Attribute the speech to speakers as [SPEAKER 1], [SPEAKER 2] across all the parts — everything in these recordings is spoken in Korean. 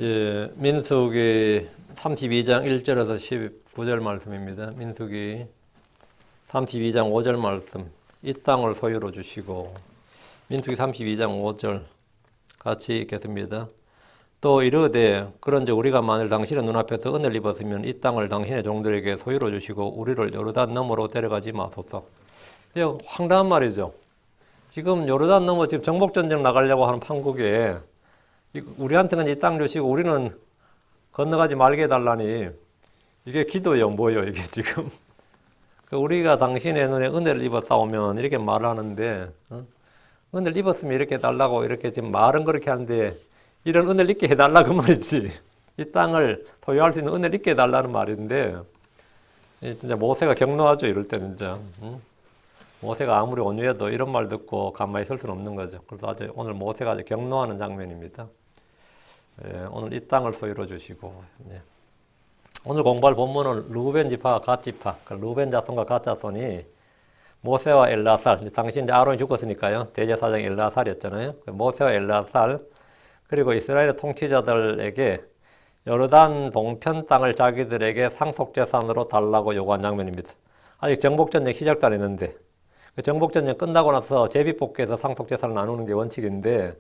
[SPEAKER 1] 예, 민수기 32장 1절에서 19절 말씀입니다. 민수기 32장 5절 말씀. 이 땅을 소유로 주시고. 민수기 32장 5절 같이 읽겠습니다. 또 이르되 그런즉 우리가 만일 당신의 눈앞에서 은혜를 입었으면 이 땅을 당신의 종들에게 소유로 주시고 우리를 요르단 너머로 데려가지 마소서. 이거 황당한 말이죠. 지금 요르단 너머 지금 정복전쟁 나가려고 하는 판국에 우리한테는 이 땅 주시고 우리는 건너가지 말게 해달라니 이게 기도예요 뭐예요 이게 지금. 우리가 당신의 눈에 은혜를 입었사오면 이렇게 말하는데 은혜를 입었으면 이렇게 해달라고 이렇게 지금 말은 그렇게 하는데 이런 은혜를 입게 해달라 그 말이지. 이 땅을 소유할 수 있는 은혜를 입게 해달라는 말인데 진짜 모세가 격노하죠 이럴 때 진짜. 모세가 아무리 온유해도 이런 말 듣고 가만히 있을 수는 없는 거죠. 그래서 아주 오늘 모세가 아주 격노하는 장면입니다. 예, 오늘 이 땅을 소유로 주시고. 예. 오늘 공부할 본문은 루벤 지파와 갓 지파, 루벤 자손과 갓 자손이 모세와 엘라살, 당시 이제 아론이 죽었으니까요. 대제사장 엘라살이었잖아요. 모세와 엘라살, 그리고 이스라엘의 통치자들에게 요르단 동편 땅을 자기들에게 상속재산으로 달라고 요구한 장면입니다. 아직 정복전쟁 시작도 안 했는데, 정복전쟁 끝나고 나서 제비뽑기에서 상속재산을 나누는 게 원칙인데,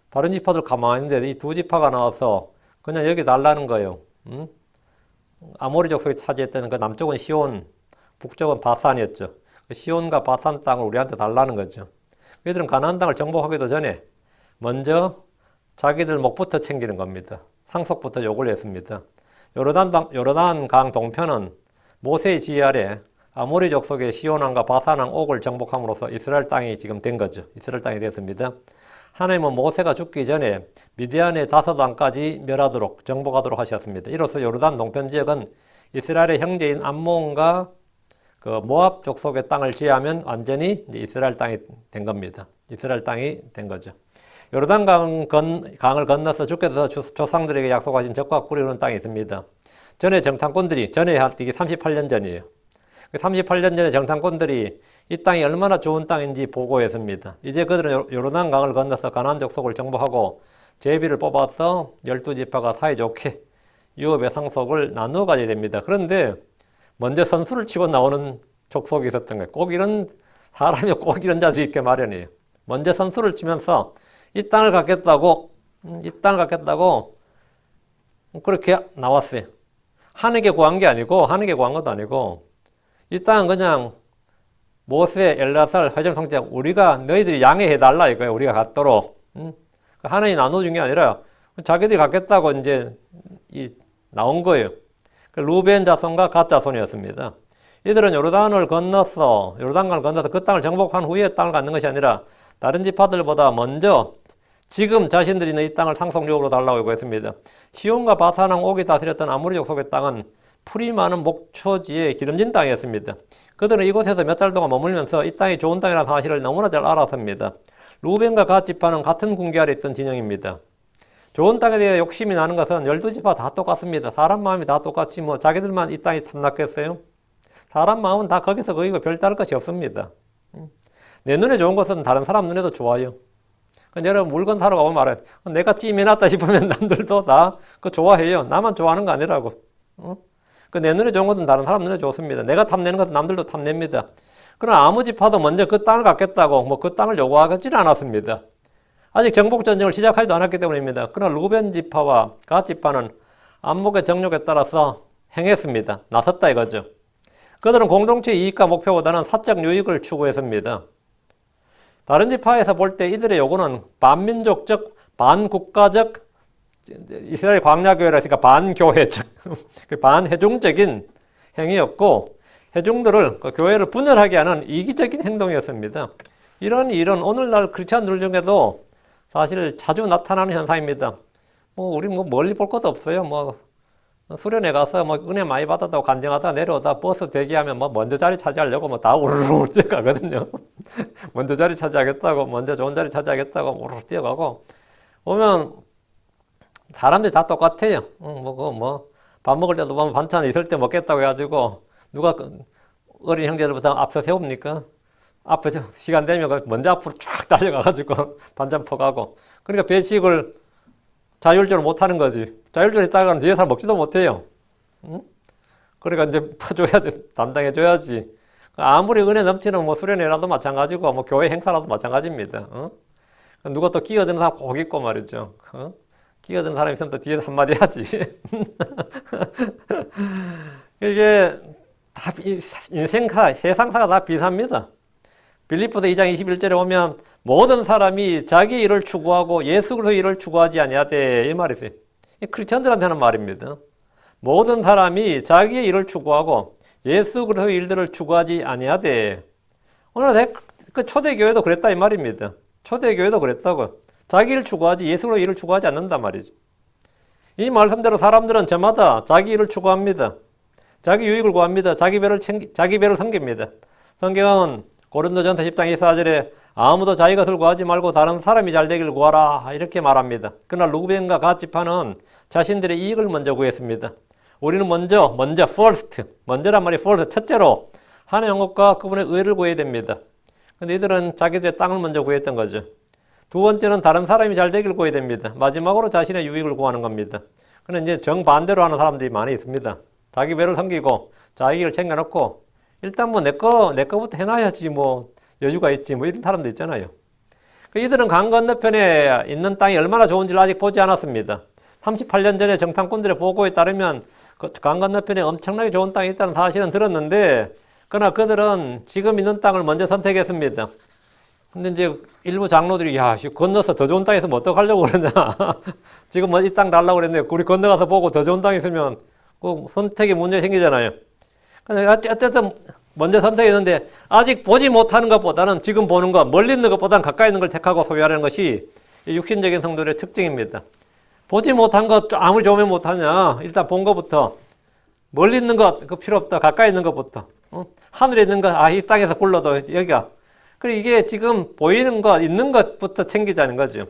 [SPEAKER 1] 다른 지파들 가만히 있는데 이 두 지파가 나와서 그냥 여기 달라는 거예요. 아모리 족속이 차지했던 그 남쪽은 시온, 북쪽은 바산이었죠. 시온과 바산 땅을 우리한테 달라는 거죠. 얘들은 가나안 땅을 정복하기도 전에 먼저 자기들 목부터 챙기는 겁니다. 상속부터 요구를 했습니다. 요르단 강 동편은 모세의 지휘 아래 아모리 족속의 시온왕과 바산왕 옥을 정복함으로써 이스라엘 땅이 지금 된 거죠. 이스라엘 땅이 됐습니다. 하나님은 모세가 죽기 전에 미디안의 다섯 왕까지 멸하도록 정복하도록 하셨습니다. 이로써 요르단 동편 지역은 이스라엘의 형제인 암몬과 그 모압 족속의 땅을 제외하면 완전히 이제 이스라엘 땅이 된 겁니다. 이스라엘 땅이 된 거죠. 요르단 강을 건너서 주께서 조상들에게 약속하신 적과 꿀이 흐르는 땅이 있습니다. 전에 정탐꾼들이 이게 38년 전이에요. 38년 전에 정탐꾼들이 이 땅이 얼마나 좋은 땅인지 보고했습니다. 이제 그들은 요르단 강을 건너서 가나안 족속을 정복하고 제비를 뽑아서 12지파가 사이좋게 유업의 상속을 나누어 가져야 됩니다. 그런데 먼저 선수를 치고 나오는 족속이 있었던 거예요. 꼭 이런 사람이 꼭 이런 자식이 있게 마련이에요. 먼저 선수를 치면서 이 땅을 갖겠다고 그렇게 나왔어요. 하늘에 구한 게 아니고 하늘에 구한 것도 아니고 이 땅은 그냥 모세, 엘라살, 회정통장 우리가 너희들이 양해해달라 이거예요. 우리가 갖도록. 하나님이 나눠준 게 아니라 자기들이 갖겠다고 이제 나온 거예요. 루벤 자손과 갓 자손이었습니다. 이들은 요르단강을 건너서 그 땅을 정복한 후에 땅을 갖는 것이 아니라 다른 지파들보다 먼저 지금 자신들이 있는 이 땅을 상속력으로 달라고 요구했습니다. 시온과 바산왕 옥이 다스렸던 아모리 족속의 땅은 풀이 많은 목초지에 기름진 땅이었습니다. 그들은 이곳에서 몇 달 동안 머물면서 이 땅이 좋은 땅이라는 사실을 너무나 잘 알았습니다. 루벤과 갓 지파는 같은 군계 아래 있던 진영입니다. 좋은 땅에 대해 욕심이 나는 것은 12지파 다 똑같습니다. 사람 마음이 다 똑같지 뭐 자기들만 이 땅이 탐났겠어요? 사람 마음은 다 거기서 거기고 별다를 것이 없습니다. 내 눈에 좋은 것은 다른 사람 눈에도 좋아요. 여러분 물건 사러 가보면 말해요. 내가 찜해놨다 싶으면 남들도 다 그거 좋아해요. 나만 좋아하는 거 아니라고. 내 눈에 좋은 것은 다른 사람 눈에 좋습니다. 내가 탐내는 것은 남들도 탐냅니다. 그러나 아무 지파도 먼저 그 땅을 갖겠다고 그 땅을 요구하지는 않았습니다. 아직 정복전쟁을 시작하지도 않았기 때문입니다. 그러나 루벤 지파와 갓 지파는 안목의 정욕에 따라서 행했습니다. 나섰다 이거죠. 그들은 공동체 이익과 목표보다는 사적 유익을 추구했습니다. 다른 지파에서 볼 때 이들의 요구는 반민족적, 반국가적, 이스라엘 광야교회라 했으니까 반교회적, 반회중적인 행위였고 회중들을 교회를 분열하게 하는 이기적인 행동이었습니다. 이런 일은 오늘날 크리스찬들 중에도 사실 자주 나타나는 현상입니다. 우리 멀리 볼 것도 없어요. 수련회 가서 은혜 많이 받았다고 간증하다 내려오다 버스 대기하면 먼저 자리 차지하려고 다 우르르 뛰어가거든요. 먼저 자리 차지하겠다고, 먼저 좋은 자리 차지하겠다고 우르르 뛰어가고 오면 사람들이 다 똑같아요. 밥 먹을 때도 보면 반찬 있을 때 먹겠다고 해가지고 누가 어린 형제들부터 앞서 세웁니까? 앞에 시간 되면 먼저 앞으로 쫙 달려가가지고 반찬 퍼가고 그러니까 배식을 자율적으로 못하는 거지. 자율적으로 했다가는 뒤에 사람 먹지도 못해요. 응? 그러니까 이제 퍼줘야 돼. 담당해줘야지. 아무리 은혜 넘치는 뭐 수련회라도 마찬가지고 뭐 교회 행사라도 마찬가지입니다. 어? 누가 또 끼어드는 사람 꼭 있고 말이죠. 어? 끼어드는 사람이 있으면 또 뒤에서 한마디 하지. 이게 다 인생사, 세상사가 다 비슷합니다. 빌립보서 2장 21절에 보면 모든 사람이 자기 일을 추구하고 예수 그리스도의 일을 추구하지 아니하되 이 말이 있어요. 크리스천들한테 하는 말입니다. 모든 사람이 자기의 일을 추구하고 예수 그리스도의 일들을 추구하지 아니하되 오늘 그 초대교회도 그랬다 이 말입니다. 초대교회도 그랬다고. 자기 일 추구하지 예수 그리스도의 일을 추구하지 않는단 말이죠. 이 말씀대로 사람들은 저마다 자기 일을 추구합니다. 자기 유익을 구합니다. 자기 배를 섬깁니다. 성경은 고린도전서 10장 24절에 아무도 자기 것을 구하지 말고 다른 사람이 잘 되기를 구하라 이렇게 말합니다. 그러나 루벤과 갓 지파는 자신들의 이익을 먼저 구했습니다. 우리는 먼저 first, 먼저란 말이 first, 첫째로 하나님의 영광과 그분의 의를 구해야 됩니다. 근데 이들은 자기들의 땅을 먼저 구했던 거죠. 두 번째는 다른 사람이 잘 되기를 구해야 됩니다. 마지막으로 자신의 유익을 구하는 겁니다. 그런데 이제 정반대로 하는 사람들이 많이 있습니다. 자기 배를 섬기고 자기 일을 챙겨놓고 일단 뭐 내 거부터 해놔야지 뭐 여유가 있지 뭐 이런 사람도 있잖아요. 이들은 강 건너편에 있는 땅이 얼마나 좋은지를 아직 보지 않았습니다. 38년 전에 정탐꾼들의 보고에 따르면 그 강 건너편에 엄청나게 좋은 땅이 있다는 사실은 들었는데 그러나 그들은 지금 있는 땅을 먼저 선택했습니다. 근데 이제 일부 장로들이 야, 건너서 더 좋은 땅 있으면 어떡하려고 그러냐. 지금 뭐 이 땅 달라고 그랬는데 우리 건너가서 보고 더 좋은 땅 있으면 그 선택에 문제 생기잖아요. 그래서 어쨌든 먼저 선택했는데 아직 보지 못하는 것보다는 지금 보는 것, 멀리 있는 것보다는 가까이 있는 걸 택하고 소유하는 것이 육신적인 성도들의 특징입니다. 보지 못한 것 아무리 좋으면 못하냐. 일단 본 것부터. 멀리 있는 것 그거 필요 없다. 가까이 있는 것부터. 하늘에 있는 것, 이 땅에서 굴러도 여기가. 그리고 이게 지금 보이는 것, 있는 것부터 챙기자는 거죠.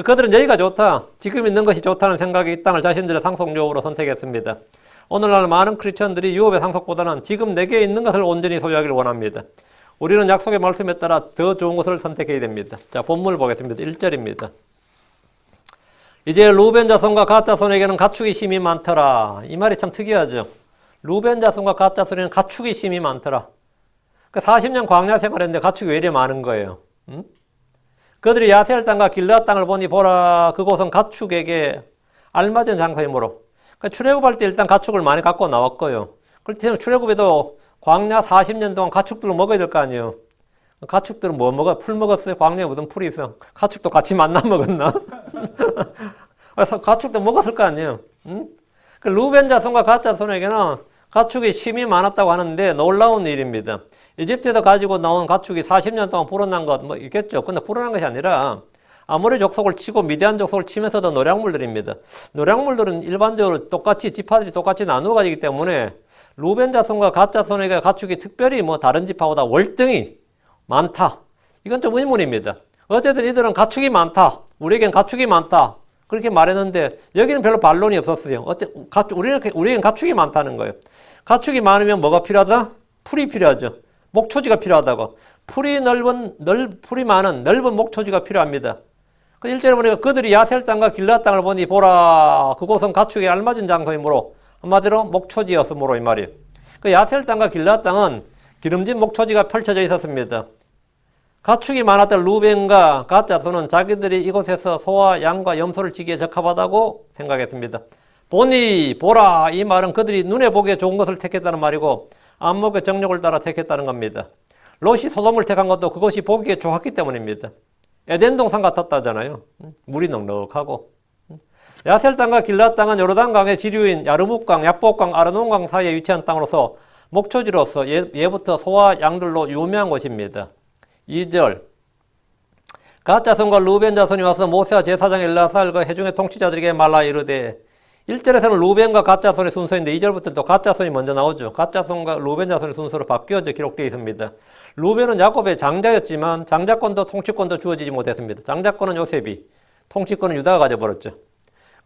[SPEAKER 1] 그들은 여기가 좋다. 지금 있는 것이 좋다는 생각이 이 땅을 자신들의 상속용으로 선택했습니다. 오늘날 많은 크리스천들이 유업의 상속보다는 지금 내게 있는 것을 온전히 소유하기를 원합니다. 우리는 약속의 말씀에 따라 더 좋은 것을 선택해야 됩니다. 자, 본문을 보겠습니다. 1절입니다. 이제 루벤 자손과 갓 자손에게는 가축이 심이 많더라. 이 말이 참 특이하죠. 루벤 자손과 갓 자손에게는 가축이 심이 많더라. 40년 광야 생활했는데 가축이 왜 이래 많은 거예요? 그들이 야셀 땅과 길르앗 땅을 보니 보라 그곳은 가축에게 알맞은 장소이므로. 출애굽할 때 일단 가축을 많이 갖고 나왔고요. 그렇다면 출애굽에도 광야 40년 동안 가축들을 먹어야 될 거 아니에요. 가축들은 뭐 먹어? 풀 먹었어요? 광야에 무슨 풀이 있어? 가축도 같이 만나 먹었나? 가축도 먹었을 거 아니에요. 루벤 자손과 갓 자손에게는 가축이 심이 많았다고 하는데 놀라운 일입니다. 이집트에서 가지고 나온 가축이 40년 동안 불어난 것 뭐 있겠죠. 근데 불어난 것이 아니라 아모리 족속을 치고 미디안 족속을 치면서도 노략물들입니다. 노략물들은 일반적으로 똑같이 지파들이 똑같이 나누어 가지기 때문에 루벤 자손과 갓 자손에게 가축이 특별히 뭐 다른 지파보다 월등히 많다. 이건 좀 의문입니다. 어쨌든 이들은 가축이 많다. 우리에겐 가축이 많다. 그렇게 말했는데 여기는 별로 반론이 없었어요. 우리에겐 가축이 많다는 거예요. 가축이 많으면 뭐가 필요하다? 풀이 필요하죠. 목초지가 필요하다고. 풀이 많은 넓은 목초지가 필요합니다. 1절에 보니까 그들이 야셀 땅과 길르앗 땅을 보니 보라 그곳은 가축에 알맞은 장소이므로 한마디로 목초지였으므로 이 말이에요. 그 야셀 땅과 길르앗 땅은 기름진 목초지가 펼쳐져 있었습니다. 가축이 많았던 루벤과 갓 자손은 자기들이 이곳에서 소와 양과 염소를 지기에 적합하다고 생각했습니다. 보니 보라 이 말은 그들이 눈에 보기에 좋은 것을 택했다는 말이고 안목의 정욕을 따라 택했다는 겁니다. 롯이 소돔을 택한 것도 그것이 보기에 좋았기 때문입니다. 에덴 동산 같았다잖아요. 물이 넉넉하고. 야셀 땅과 길르앗 땅은 요르단강의 지류인 야르묵강, 야복강, 아르논강 사이에 위치한 땅으로서 목초지로서 예부터 소와 양들로 유명한 곳입니다. 2절 갓 자손과 루벤 자손이 와서 모세와 제사장 엘라살과 회중의 통치자들에게 말라 이르되 1절에서는 루벤과 갓 자손의 순서인데 2절부터 또 갓 자손이 먼저 나오죠. 갓 자손과 루벤 자손의 순서로 바뀌어져 기록되어 있습니다. 루벤은 야곱의 장자였지만 장자권도 통치권도 주어지지 못했습니다. 장자권은 요셉이, 통치권은 유다가 가져버렸죠.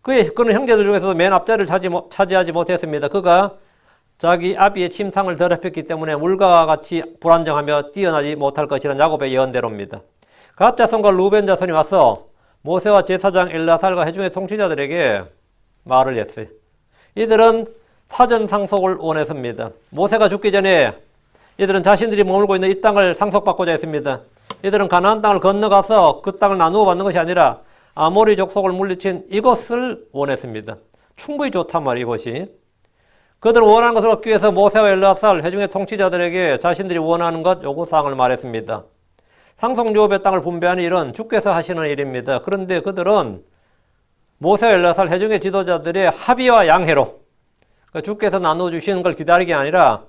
[SPEAKER 1] 그는 형제들 중에서도 맨 앞자리를 차지하지 못했습니다. 그가 자기 아비의 침상을 더럽혔기 때문에 물과 같이 불안정하며 뛰어나지 못할 것이라는 야곱의 예언대로입니다. 갓 자손과 루벤 자손이 와서 모세와 제사장 엘라살과 회중의 통치자들에게 말을 했어요. 이들은 사전 상속을 원했습니다. 모세가 죽기 전에 이들은 자신들이 머물고 있는 이 땅을 상속받고자 했습니다. 이들은 가나안 땅을 건너가서 그 땅을 나누어 받는 것이 아니라 아모리 족속을 물리친 이것을 원했습니다. 충분히 좋단 말이에요, 이것이. 그들은 원하는 것을 얻기 위해서 모세와 엘라살, 회중의 통치자들에게 자신들이 원하는 것 요구사항을 말했습니다. 상속유업의 땅을 분배하는 일은 주께서 하시는 일입니다. 그런데 그들은 모세와 엘라살, 회중의 지도자들의 합의와 양해로 주께서 나눠주시는 걸 기다리기 아니라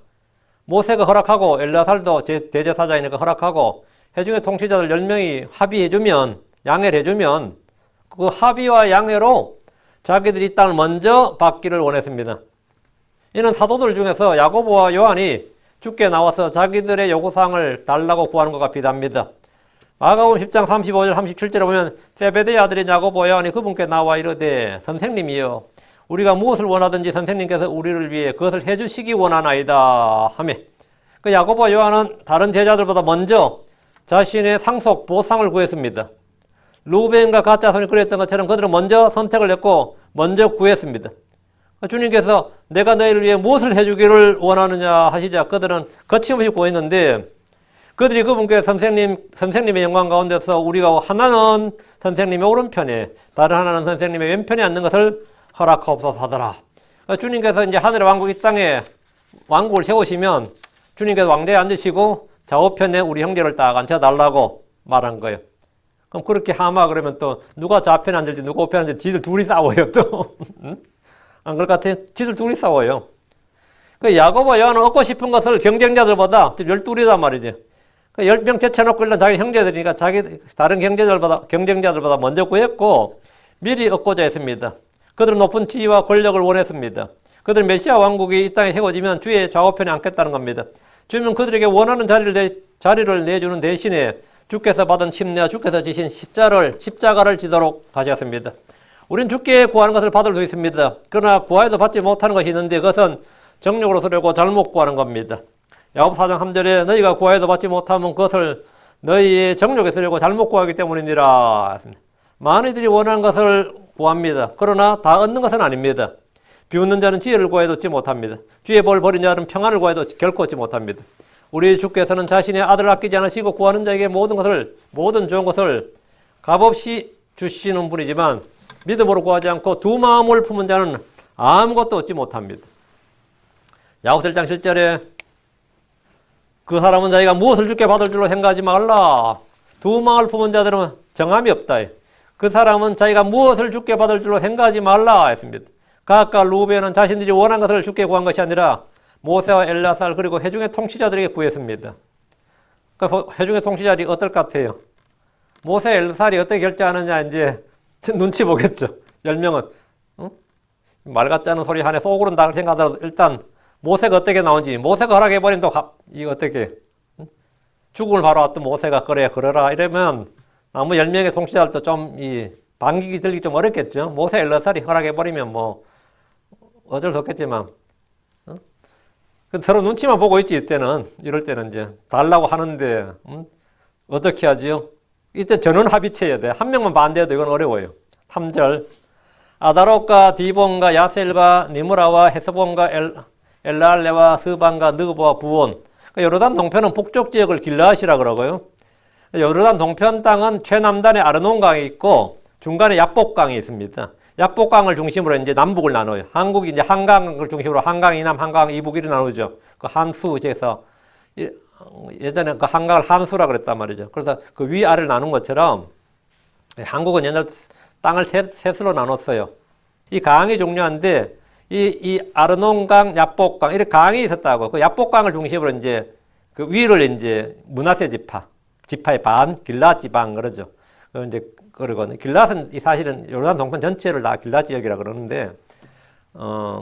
[SPEAKER 1] 모세가 허락하고 엘라살도 대제사장이니까 허락하고 회중의 통치자들 10명이 합의해주면, 양해를 해주면 그 합의와 양해로 자기들이 이 땅을 먼저 받기를 원했습니다. 이는 사도들 중에서 야고보와 요한이 주께 나와서 자기들의 요구사항을 달라고 구하는 것과 비슷합니다. 마가복음 10장 35절 37절에 보면 세베대의 아들인 야고보와 요한이 그분께 나와 이르되 선생님이여 우리가 무엇을 원하든지 선생님께서 우리를 위해 그것을 해주시기 원하나이다 하며 그 야고보와 요한은 다른 제자들보다 먼저 자신의 상속 보상을 구했습니다. 루벤과 갓 자손이 그랬던 것처럼 그들은 먼저 선택을 했고 먼저 구했습니다. 주님께서 내가 너희를 위해 무엇을 해주기를 원하느냐 하시자 그들은 거침없이 구했는데 그들이 그분께 선생님의 영광 가운데서 우리가 하나는 선생님의 오른편에 다른 하나는 선생님의 왼편에 앉는 것을 허락하옵소서 하더라. 주님께서 이제 하늘의 왕국 이 땅에 왕국을 세우시면 주님께서 왕대에 앉으시고 좌우편에 우리 형제를 딱 앉혀달라고 말한 거예요. 그럼 그렇게 하마 그러면 또 누가 좌편에 앉을지 누가 우편에 앉을지 지들 둘이 싸워요 또. 안 그럴 것 같아? 지들 둘이 싸워요. 그 야고보와 요한은 얻고 싶은 것을 경쟁자들보다 12이란 말이죠. 그 10명 제쳐놓고 일단 자기 형제들이니까 다른 경쟁자들보다 먼저 구했고 미리 얻고자 했습니다. 그들은 높은 지위와 권력을 원했습니다. 그들은 메시아 왕국이 이 땅에 세워지면 주의 좌우편에 앉겠다는 겁니다. 주님은 그들에게 원하는 자리를 내주는 대신에 주께서 받은 침례와 주께서 지신 십자가를 지도록 하셨습니다. 우린 주께 구하는 것을 받을 수 있습니다. 그러나 구하여도 받지 못하는 것이 있는데 그것은 정욕으로 서려고 잘못 구하는 겁니다. 야고보 4장 3절에 너희가 구하여도 받지 못하면 그것을 너희의 정욕에 서려고 잘못 구하기 때문이니라. 많은 이들이 원하는 것을 구합니다. 그러나 다 얻는 것은 아닙니다. 비웃는 자는 지혜를 구해도 얻지 못합니다. 주의 벌 버린 자는 평안을 구해도 결코 얻지 못합니다. 우리 주께서는 자신의 아들을 아끼지 않으시고 구하는 자에게 모든 좋은 것을 값없이 주시는 분이지만 믿음으로 구하지 않고 두 마음을 품은 자는 아무것도 얻지 못합니다. 야고보서 1장 7절에 그 사람은 자기가 무엇을 주께 받을 줄로 생각하지 말라. 두 마음을 품은 자들은 정함이 없다. 그 사람은 자기가 무엇을 주께 받을 줄로 생각하지 말라 했습니다. 각각 루벤은 자신들이 원한 것을 주께 구한 것이 아니라 모세와 엘라살 그리고 회중의 통치자들에게 구했습니다. 그 회중의 통치자들이 어떨 것 같아요? 모세, 엘라살이 어떻게 결정하느냐 이제 눈치 보겠죠. 10명은 말 같지 않은 소리 하네 속으로는 다 생각하더라도 일단 모세가 어떻게 나온지 모세가 허락해버리면 또 이거 어떻게 죽음을 바로 왔던 모세가 그래 그러라 이러면 나무 10명의 통치자들도 좀 반기기 들기 좀 어렵겠죠. 모세 엘라살이 허락해버리면 뭐 어쩔 수 없겠지만 서로 눈치만 보고 있지 이럴 때는 이제 달라고 하는데 어떻게 하지요? 이때 전원 합의체여야 돼. 한 명만 반대해도 이건 어려워요. 3절 아다롯과 디본과 야셀과 니므라와 헤스본과 엘랄레와 스반과 느보와 부온 요르단 동편은 북쪽 지역을 길르앗이라 그러고요. 요르단 동편 땅은 최남단에 아르논강이 있고 중간에 야복강이 있습니다. 야복강을 중심으로 이제 남북을 나눠요. 한국이 이제 한강을 중심으로 한강 이남, 한강 이북 이렇게 나누죠. 그 한수에서 예전에 그 한강을 한수라 그랬단 말이죠. 그래서 그 위아래를 나눈 것처럼 한국은 옛날 땅을 셋으로 나눴어요. 이 강이 중요한데 이 아르논강, 야복강 이렇게 강이 있었다고. 그 야복강을 중심으로 이제 그 위를 이제 므낫세 지파의 반 길앗 지방 그러죠. 이제 그러거든요. 길앗은 사실은 요르단 동편 전체를 다 길앗 지역이라 그러는데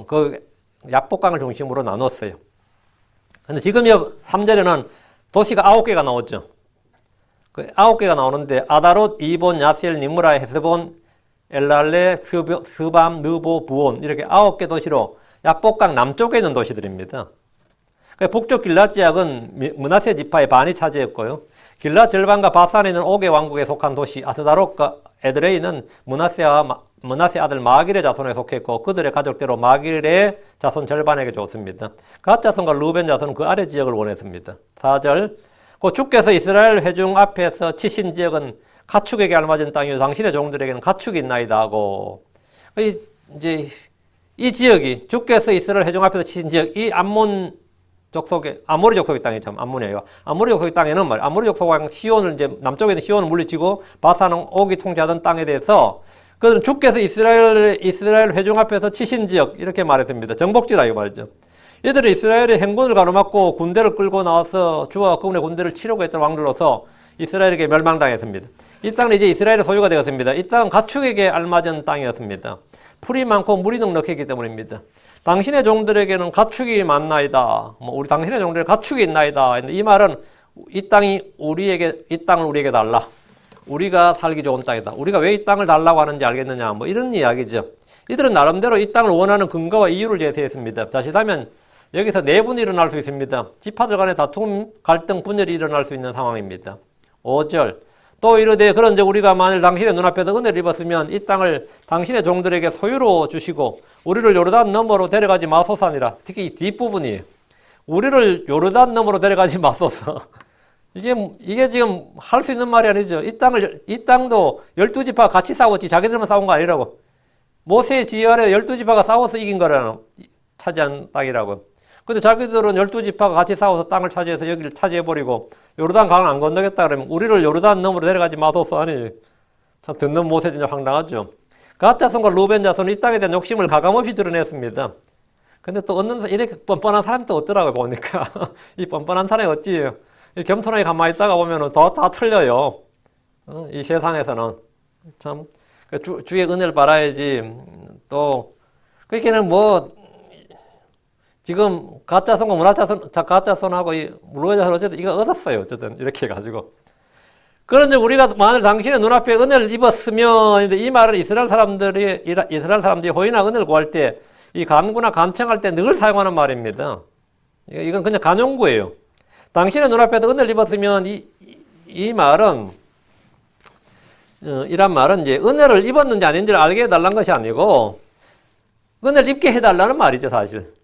[SPEAKER 1] 그 야복강을 중심으로 나눴어요. 근데 지금 3절에는 도시가 9개가 나오죠. 그 9개가 나오는데 아다롯, 이본, 야셀, 니므라, 헤스본, 엘랄레, 스밤, 느보, 부온 이렇게 9개 도시로 야복강 남쪽에 있는 도시들입니다. 북쪽 길앗 지역은 므낫세 지파의 반이 차지했고요. 길라 절반과 바산에 있는 옥의 왕국에 속한 도시 아스다롯과 에드레이는 므낫세 아들 마길의 자손에 속했고 그들의 가족대로 마길의 자손 절반에게 줬습니다. 갓 자손과 루벤 자손은 그 아래 지역을 원했습니다. 4절 그 주께서 이스라엘 회중 앞에서 치신 지역은 가축에게 알맞은 땅이요 당신의 종들에게는 가축이 있나이다 하고 이제 이 지역이 주께서 이스라엘 회중 앞에서 치신 지역 이 암몬 족속의 아모리 족속의 땅이 참 암몬이에요. 아모리 족속의 땅에는 말 아모리 족속과 시온을 이제 남쪽에 있는 시온을 물리치고 바산은 옥이 통치하던 땅에 대해서 그들은 주께서 이스라엘 회중 앞에서 치신 지역 이렇게 말했습니다. 정복지라 이거 말이죠. 이들은 이스라엘의 행군을 가로막고 군대를 끌고 나와서 주와 그분의 군대를 치려고 했던 왕들로서 이스라엘에게 멸망당했습니다. 이 땅은 이제 이스라엘의 소유가 되었습니다. 이 땅은 가축에게 알맞은 땅이었습니다. 풀이 많고 물이 넉넉했기 때문입니다. 당신의 종들에게는 가축이 많나이다. 우리 당신의 종들에게 가축이 있나이다. 이 말은 이 땅을 우리에게 달라. 우리가 살기 좋은 땅이다. 우리가 왜 이 땅을 달라고 하는지 알겠느냐. 이런 이야기죠. 이들은 나름대로 이 땅을 원하는 근거와 이유를 제시했습니다. 자칫하면 여기서 내분이 일어날 수 있습니다. 지파들 간의 다툼, 갈등, 분열이 일어날 수 있는 상황입니다. 5절 또 이르되 그런즉 우리가 만일 당신의 눈앞에서 은혜를 입었으면 이 땅을 당신의 종들에게 소유로 주시고 우리를 요르단 너머로 데려가지 마소서니라. 특히 이 뒷부분이 우리를 요르단 너머로 데려가지 마소서. 이게 지금 할 수 있는 말이 아니죠. 이 땅도 12지파가 같이 싸웠지 자기들만 싸운 거 아니라고. 모세의 지휘 아래 12지파가 싸워서 이긴 거라는 차지한 땅이라고. 근데 자기들은 12지파가 같이 싸워서 땅을 차지해서 여기를 차지해버리고 요르단 강을 안 건너겠다 그러면 우리를 요르단 너머로 데려가지 마소서. 아니 참 듣는 모세 진짜 황당하죠. 갓 자손과 루벤 자손은 이 땅에 대한 욕심을 가감없이 드러냈습니다. 근데 또 이렇게 뻔뻔한 사람이 또 없더라고요 보니까. 이 뻔뻔한 사람이 어찌 겸손하게 가만히 있다가 보면 다 틀려요. 이 세상에서는 참 주의 은혜를 바라야지. 또 그렇게는 지금 가짜손과 가짜손하고 이 루벤자손 어쨌든 이거 얻었어요. 어쨌든 이렇게 해가지고. 그런데 우리가 만일 당신의 눈앞에 은혜를 입었으면 이 말은 이스라엘 사람들이 호의나 은혜를 구할 때 이 간구나 간청할 때 늘 사용하는 말입니다. 이건 그냥 간용구예요. 당신의 눈앞에도 은혜를 입었으면 이 말은 이란 말은 이제 은혜를 입었는지 아닌지를 알게 해달라는 것이 아니고 은혜를 입게 해달라는 말이죠 사실.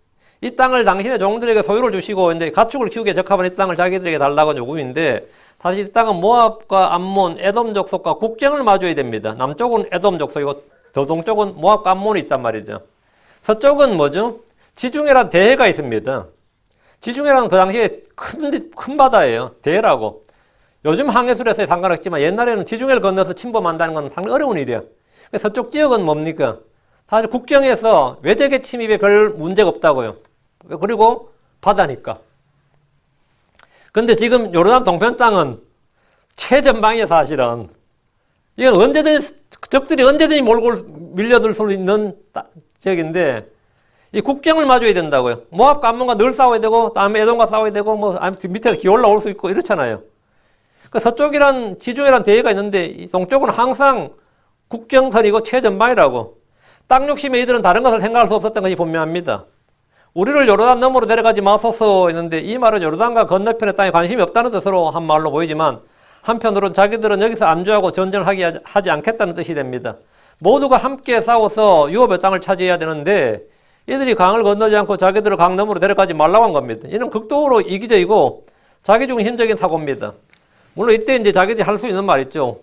[SPEAKER 1] 이 땅을 당신의 종들에게 소유를 주시고 이제 가축을 키우기에 적합한 이 땅을 자기들에게 달라고 요구인데 사실 이 땅은 모압과 암몬, 에돔 족속과 국경을 마주해야 됩니다. 남쪽은 에돔 족속이고 더 동쪽은 모압과 암몬이 있단 말이죠. 서쪽은 뭐죠? 지중해라는 대해가 있습니다. 지중해라는 그 당시에 큰 바다예요. 대해라고. 요즘 항해술에서 상관없지만 옛날에는 지중해를 건너서 침범한다는 건 상당히 어려운 일이에요. 서쪽 지역은 뭡니까? 사실 국경에서 외적의 침입에 별 문제가 없다고요. 그리고 바다니까. 근데 지금 요르단 동편 땅은 최전방이에요 사실은. 이건 언제든지 적들이 언제든지 몰고 밀려들 수 있는 지역인데 이 국경을 마주해야 된다고요. 모압과 암몬과 늘 싸워야 되고 다음에 에돔과 싸워야 되고 밑에서 기어 올라올 수 있고 이렇잖아요. 그 서쪽이란 지중해란 대해가 있는데 이 동쪽은 항상 국경선이고 최전방이라고. 땅 욕심에 이들은 다른 것을 생각할 수 없었던 것이 분명합니다. 우리를 요르단 너머로 데려가지 마소서 했는데 이 말은 요르단과 건너편의 땅에 관심이 없다는 뜻으로 한 말로 보이지만 한편으로는 자기들은 여기서 안주하고 전쟁을 하지 않겠다는 뜻이 됩니다. 모두가 함께 싸워서 유업의 땅을 차지해야 되는데 이들이 강을 건너지 않고 자기들을 강 너머로 데려가지 말라고 한 겁니다. 이는 극도로 이기적이고 자기중심적인 사고입니다. 물론 이때 이제 자기들이 할 수 있는 말 있죠.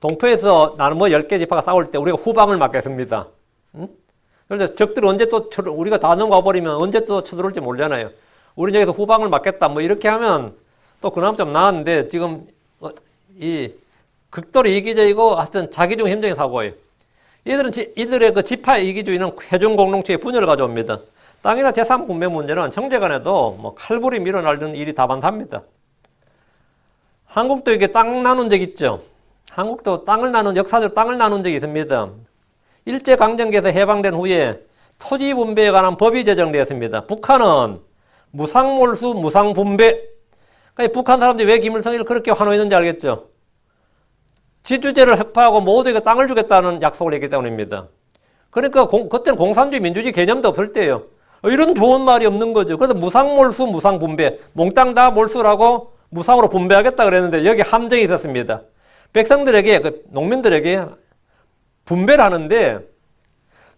[SPEAKER 1] 동포에서 나는 10개 지파가 싸울 때 우리가 후방을 맡겠습니다. 그런데 적들이 언제 또 우리가 다 넘어가 버리면 언제 또 쳐들어올지 모르잖아요. 우리는 여기서 후방을 맡겠다. 이렇게 하면 또 그나마 좀 나았는데 지금 이 극도로 이기적이고 하여튼 자기중심적인 사고예요. 이들의 그 지파 이기주의는 회중 공동체의 분열을 가져옵니다. 땅이나 재산 분배 문제는 형제간에도 칼부리 밀어날리는 일이 다반사입니다. 한국도 이게 땅 나눈 적 있죠. 한국도 역사적으로 땅을 나눈 적이 있습니다. 일제강점기에서 해방된 후에 토지 분배에 관한 법이 제정되었습니다. 북한은 무상몰수, 무상분배. 그러니까 북한 사람들이 왜 김일성을 그렇게 환호했는지 알겠죠? 지주제를 획파하고 모두에게 땅을 주겠다는 약속을 했기 때문입니다. 그러니까 그때는 공산주의, 민주주의 개념도 없을 때예요. 이런 좋은 말이 없는 거죠. 그래서 무상몰수, 무상분배. 몽땅 다 몰수라고 무상으로 분배하겠다 그랬는데 여기 함정이 있었습니다. 백성들에게, 농민들에게 분배를 하는데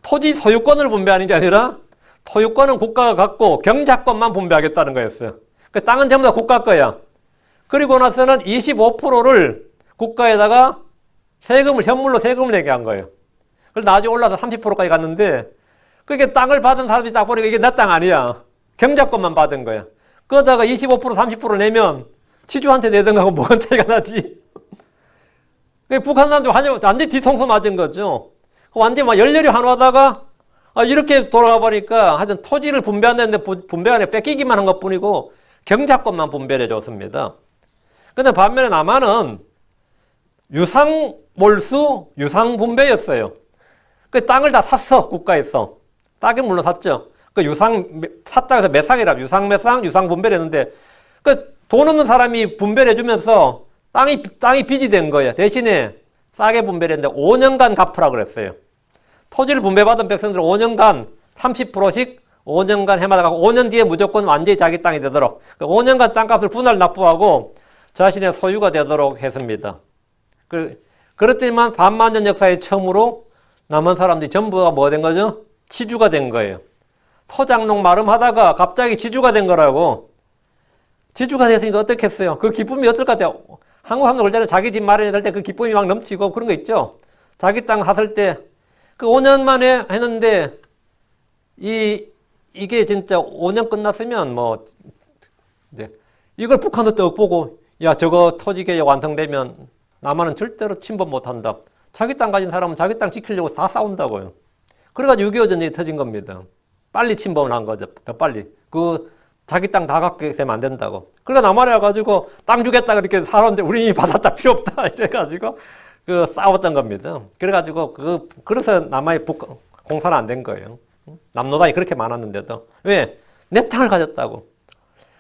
[SPEAKER 1] 토지 소유권을 분배하는 게 아니라 소유권은 국가가 갖고 경작권만 분배하겠다는 거였어요. 그 땅은 전부 다 국가 거야. 그리고 나서는 25%를 국가에다가 현물로 세금을 내게 한 거예요. 그래서 나중에 올라서 30%까지 갔는데 그게 땅을 받은 사람이 딱 보니까 이게 내 땅 아니야. 경작권만 받은 거야. 그러다가 25% 30% 내면 지주한테 내던가하고 뭐가 차이가 나지. 북한 사람들 완전히 뒤통수 맞은 거죠. 완전히 막 열렬히 환호하다가 이렇게 돌아가 보니까 하여튼 토지를 분배하는데 분배가 아니라 뺏기기만 한 것 뿐이고 경작권만 분배를 해줬습니다. 근데 반면에 남한은 유상몰수, 유상분배였어요. 그 땅을 다 샀어, 국가에서. 땅은 물론 샀죠. 그 샀다고 해서 매상이라 유상매상, 유상분배를 했는데 그 돈 없는 사람이 분배를 해주면서 땅이 빚이 된 거예요. 대신에 싸게 분배를 했는데 5년간 갚으라 그랬어요. 토지를 분배받은 백성들은 5년간 30%씩 5년간 해마다 가고 5년 뒤에 무조건 완전히 자기 땅이 되도록 5년간 땅값을 분할 납부하고 자신의 소유가 되도록 했습니다. 그렇지만 반만년 역사의 처음으로 남한 사람들이 전부가 뭐가 된 거죠? 지주가 된 거예요. 토장농 마름하다가 갑자기 지주가 된 거라고. 지주가 됐으니까 어떻겠어요? 그 기쁨이 어떨 것 같아요? 한국 사람들 올 때는 자기 집 마련이 될 때 그 기쁨이 막 넘치고 그런 거 있죠? 자기 땅 샀을 때 그 5년 만에 했는데 이게 진짜 5년 끝났으면 뭐 이제 이걸 북한도 떡 보고 야 저거 토지 개혁 완성되면 남한은 절대로 침범 못한다. 자기 땅 가진 사람은 자기 땅 지키려고 다 싸운다고요. 그래가지고 6.25 전쟁이 터진 겁니다. 빨리 침범을 한 거죠. 더 빨리. 자기 땅 다 갖게 되면 안 된다고. 그러니까 남한에 와가지고 땅 주겠다 그렇게 사람들 우리 이미 받았다 필요 없다 이래가지고 싸웠던 겁니다. 그래가지고 그래서 남한이 공사는 안 된 거예요. 남노당이 그렇게 많았는데도 왜? 내 땅을 가졌다고.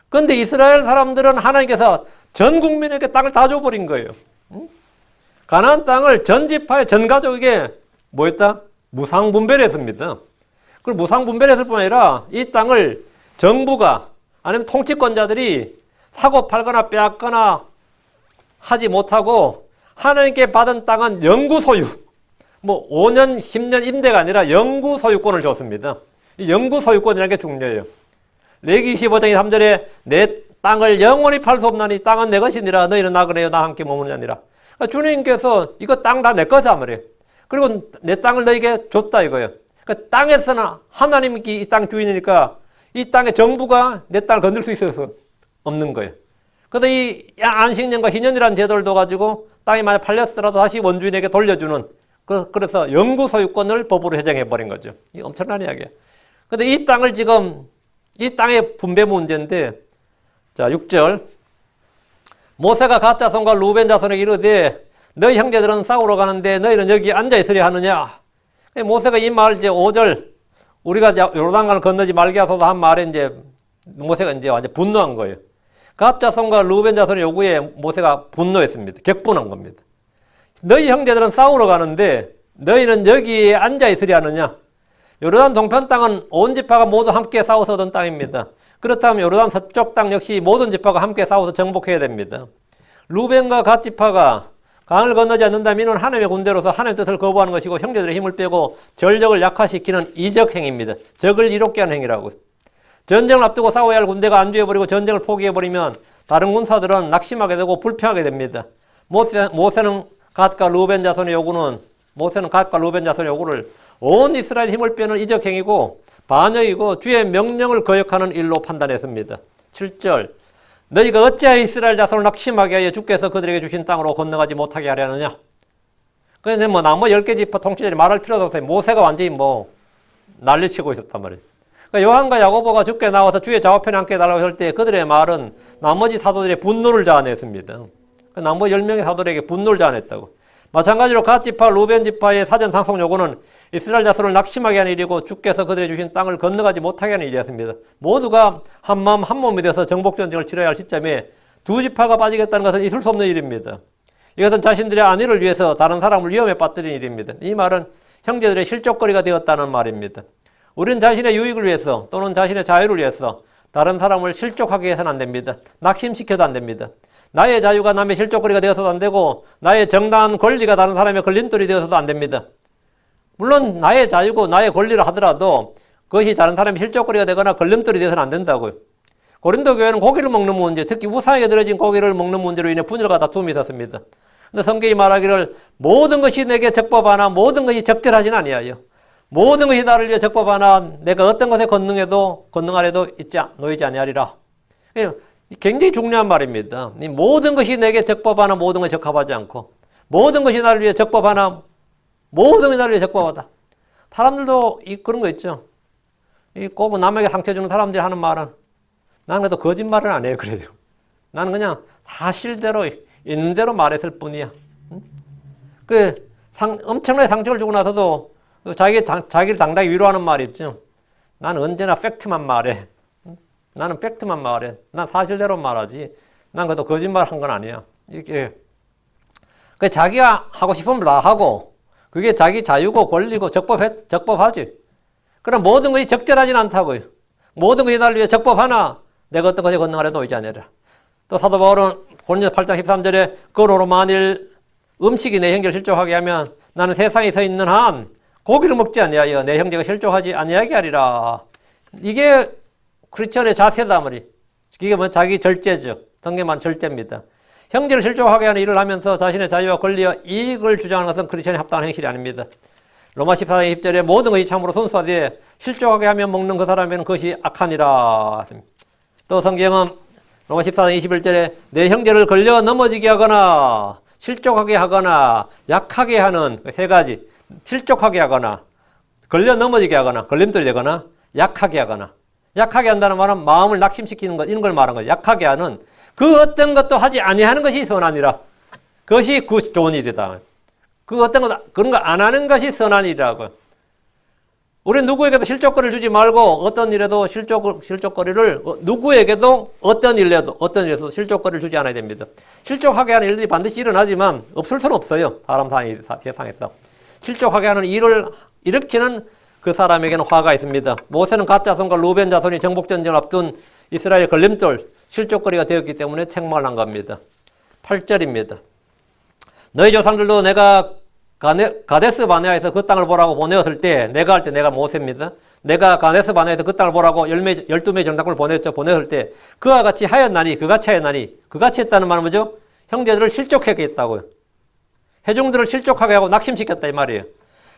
[SPEAKER 1] 그런데 이스라엘 사람들은 하나님께서 전 국민에게 땅을 다 줘버린 거예요. 가나안 땅을 전 지파의 전 가족에게 뭐했다? 무상분배를 했습니다. 그리고 무상분배를 했을 뿐 아니라 이 땅을 정부가 아니면 통치권자들이 사고 팔거나 빼앗거나 하지 못하고 하나님께 받은 땅은 영구 소유, 뭐 5년, 10년 임대가 아니라 영구 소유권을 줬습니다. 이 영구 소유권이라는 게 중요해요. 레위기 25장 3절에 내 땅을 영원히 팔 수 없나니 땅은 내 것이니라 너희는 나그네여 나와 함께 머무느냐니라. 그러니까 주님께서 이거 땅 다 내 거다 말이에요. 그리고 내 땅을 너에게 줬다 이거예요. 그러니까 땅에서는 하나님이 이 땅 주인이니까 이 땅의 정부가 내 땅을 건들 수 있어서 없는 거예요. 그래서 이 안식년과 희년이라는 제도를 둬가지고 땅이 만약 팔렸더라도 다시 원주인에게 돌려주는 그래서 영구 소유권을 법으로 제정해버린 거죠. 이 엄청난 이야기예요. 그런데 이 땅을 지금 이 땅의 분배 문제인데 자 6절 모세가 갓 자손과 루벤 자손에게 이르되 너희 형제들은 싸우러 가는데 너희는 여기 앉아 있으려 하느냐. 모세가 이 말 이제 5절 우리가 요르단강을 건너지 말게 하소서 한 말에 이제 모세가 이제 완전 분노한 거예요. 갓 자손과 루벤 자손의 요구에 모세가 분노했습니다. 격분한 겁니다. 너희 형제들은 싸우러 가는데 너희는 여기에 앉아 있으려 하느냐. 요르단 동편 땅은 온 지파가 모두 함께 싸워서 얻은 땅입니다. 그렇다면 요르단 서쪽 땅 역시 모든 지파가 함께 싸워서 정복해야 됩니다. 루벤과 갓 지파가 강을 건너지 않는다면 이는 하나님의 군대로서 하나님의 뜻을 거부하는 것이고 형제들의 힘을 빼고 전력을 약화시키는 이적 행위입니다. 적을 이롭게 하는 행위라고요. 전쟁을 앞두고 싸워야 할 군대가 안주해버리고 전쟁을 포기해버리면 다른 군사들은 낙심하게 되고 불평하게 됩니다. 모세는 갓과 루벤 자손의 요구를 온 이스라엘 힘을 빼는 이적 행위고 반역이고 주의 명령을 거역하는 일로 판단했습니다. 7절 너희가 어찌하여 이스라엘 자손을 낙심하게 하여 주께서 그들에게 주신 땅으로 건너가지 못하게 하려 하느냐. 그런데 뭐 나머 10개 지파 통치자들이 말할 필요도 없어요. 모세가 완전히 뭐 난리치고 있었단 말이에요. 그러니까 요한과 야고보가 주께 나와서 주의 좌우편에 함께 달라고 할 때 그들의 말은 나머지 사도들의 분노를 자아냈습니다. 나머 10명의 사도들에게 분노를 자아냈다고. 마찬가지로 갓 지파, 루벤 지파의 사전 상속 요구는 이스라엘 자손을 낙심하게 하는 일이고 주께서 그들에게 주신 땅을 건너가지 못하게 하는 일이었습니다. 모두가 한 마음 한 몸이 되어서 정복전쟁을 치러야 할 시점에 두 지파가 빠지겠다는 것은 있을 수 없는 일입니다. 이것은 자신들의 안위를 위해서 다른 사람을 위험에 빠뜨린 일입니다. 이 말은 형제들의 실족거리가 되었다는 말입니다. 우리는 자신의 유익을 위해서 또는 자신의 자유를 위해서 다른 사람을 실족하게 해서는 안 됩니다. 낙심시켜도 안 됩니다. 나의 자유가 남의 실족거리가 되어서도 안 되고 나의 정당한 권리가 다른 사람의 걸림돌이 되어서도 안 됩니다. 물론 나의 자유고 나의 권리를 하더라도 그것이 다른 사람의 실족거리가 되거나 걸림돌이 되어서는 안 된다고요. 고린도 교회는 고기를 먹는 문제, 특히 우상에 들어진 고기를 먹는 문제로 인해 분열과 다툼이 있었습니다. 근데 성경이 말하기를 모든 것이 내게 적법하나 모든 것이 적절하지는 아니하여 모든 것이 나를 위해 적법하나 내가 어떤 것에 권능해도 권능 아래도 놓이지 아니하리라. 굉장히 중요한 말입니다. 모든 것이 내게 적법하나 모든 것이 적합하지 않고 모든 것이 나를 위해 적법하나 모든 것이 나를 위해 적법하다. 사람들도 그런 거 있죠. 꼭 남에게 상처 주는 사람들이 하는 말은 나는 그래도 거짓말은 안 해요. 그래도 나는 그냥 사실대로 있는 대로 말했을 뿐이야. 엄청나게 상처를 주고 나서도 자기를 당당히 위로하는 말이 있죠. 나는 언제나 팩트만 말해. 나는 팩트만 말해. 난 사실대로 말하지. 난 그래도 거짓말 한 건 아니야. 이게 자기가 하고 싶으면 다 하고 그게 자기 자유고 권리고 적법하지. 그럼 모든 것이 적절하진 않다고요. 모든 것이 나를 위해 적법하나 내가 어떤 것에 권능 아래 놓이지 않으리라. 또 사도 바울은 고린도서 8장 13절에 그러므로 만일 음식이 내 형제를 실족하게 하면 나는 세상에 서 있는 한 고기를 먹지 아니하여 내 형제가 실족하지 아니하게 하리라. 이게 크리스천의 자세다 말이. 이게 자기 절제죠. 성경만 절제입니다. 형제를 실족하게 하는 일을 하면서 자신의 자유와 권리와 이익을 주장하는 것은 크리스천의 합당한 행실이 아닙니다. 로마 14장 20절에 모든 것이 참으로 순수하되 실족하게 하면 먹는 그 사람에는 그것이 악하니라. 또 성경은 로마 14장 21절에 내 형제를 걸려 넘어지게 하거나 실족하게 하거나 약하게 하는 세 가지, 실족하게 하거나 걸려 넘어지게 하거나 걸림돌이 되거나 약하게 하거나. 약하게 한다는 말은 마음을 낙심시키는 것, 이런 걸 말하는 거예요. 약하게 하는 그 어떤 것도 하지 아니하는 것이 선하니라. 그것이 좋은 일이다. 그 어떤 것, 그런 거 안 하는 것이 선한 일이라고. 우리 누구에게도 실족거리를 주지 말고 어떤 일에도 실족거리를 누구에게도 어떤 일에서 실족거리를 주지 않아야 됩니다. 실족하게 하는 일들이 반드시 일어나지만 없을 수는 없어요. 사람 세상에서. 실족하게 하는 일을 일으키는 그 사람에게는 화가 있습니다. 모세는 갓 자손과 루벤 자손이 정복전쟁을 앞둔 이스라엘 걸림돌, 실족거리가 되었기 때문에 책망을 한 겁니다. 8절입니다. 너희 조상들도 내가 가데스 바네아에서 그 땅을 보라고 보내었을 때, 내가 할 때 내가 모세입니다. 내가 가데스 바네아에서 그 땅을 보라고 12명의 정탐꾼을 보냈을 때 그와 같이 하였나니, 그같이 했다는 말은 뭐죠? 형제들을 실족하게 했다고요. 회중들을 실족하게 하고 낙심시켰다 이 말이에요.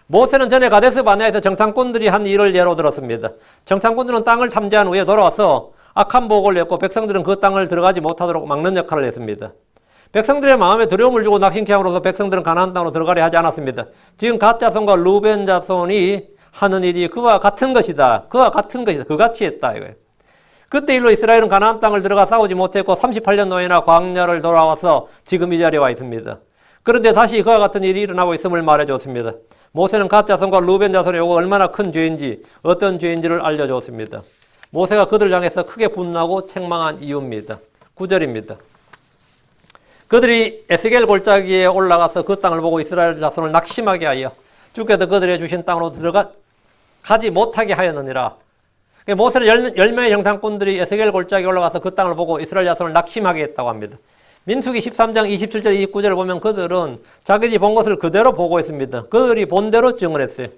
[SPEAKER 1] 모세는 전에 가데스 바네아에서 정탐꾼들이 한 일을 예로 들었습니다. 정탐꾼들은 땅을 탐지한 후에 돌아와서 악한 보고를 냈고 백성들은 그 땅을 들어가지 못하도록 막는 역할을 했습니다. 백성들의 마음에 두려움을 주고 낙심케 함으로써 백성들은 가나안 땅으로 들어가려 하지 않았습니다. 지금 갓 자손과 루벤 자손이 하는 일이 그와 같은 것이다. 그같이 했다 이거예요. 그때 일로 이스라엘은 가나안 땅을 들어가 싸우지 못했고 38년 노예나 광야를 돌아와서 지금 이 자리에 와 있습니다. 그런데 다시 그와 같은 일이 일어나고 있음을 말해줬습니다. 모세는 갓 자손과 루벤 자손의 요구가 얼마나 큰 죄인지, 어떤 죄인지를 알려줬습니다. 모세가 그들을 향해서 크게 분노하고 책망한 이유입니다. 9절입니다. 그들이 에스겔 골짜기에 올라가서 그 땅을 보고 이스라엘 자손을 낙심하게 하여 주께서 그들의 주신 땅으로 가지 못하게 하였느니라. 모세는 10명의 정탐꾼들이 에스겔 골짜기에 올라가서 그 땅을 보고 이스라엘 자손을 낙심하게 했다고 합니다. 민수기 13장 27절 29절을 보면 그들은 자기들이 본 것을 그대로 보고했습니다. 그들이 본 대로 증언했어요.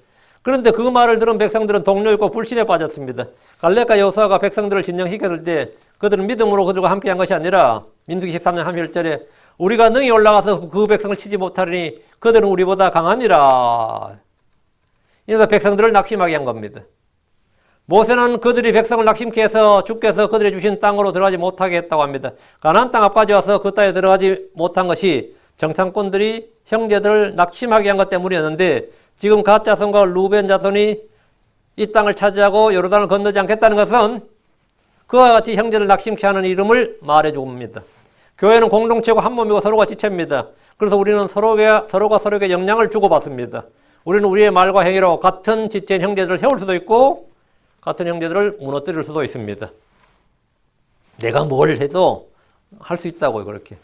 [SPEAKER 1] 그런데 그 말을 들은 백성들은 동요있고 불신에 빠졌습니다. 갈렙과 여호수아가 백성들을 진정시켰을 때 그들은 믿음으로 그들과 함께한 것이 아니라 민수기 13장 31절에 우리가 능히 올라가서 그 백성을 치지 못하리니 그들은 우리보다 강하니라. 이래서 백성들을 낙심하게 한 겁니다. 모세는 그들이 백성을 낙심케 해서 주께서 그들이 주신 땅으로 들어가지 못하게 했다고 합니다. 가나안 땅 앞까지 와서 그 땅에 들어가지 못한 것이 정탐꾼들이 형제들을 낙심하게 한 것 때문이었는데 지금 갓 자손과 루벤 자손이 이 땅을 차지하고 요르단을 건너지 않겠다는 것은 그와 같이 형제를 낙심케 하는 이름을 말해줍니다. 교회는 공동체고 한 몸이고 서로가 지체입니다. 그래서 우리는 서로가 서로에게 영향을 주고받습니다. 우리는 우리의 말과 행위로 같은 지체인 형제들을 세울 수도 있고 같은 형제들을 무너뜨릴 수도 있습니다. 내가 뭘 해도 할 수 있다고요. 그렇게.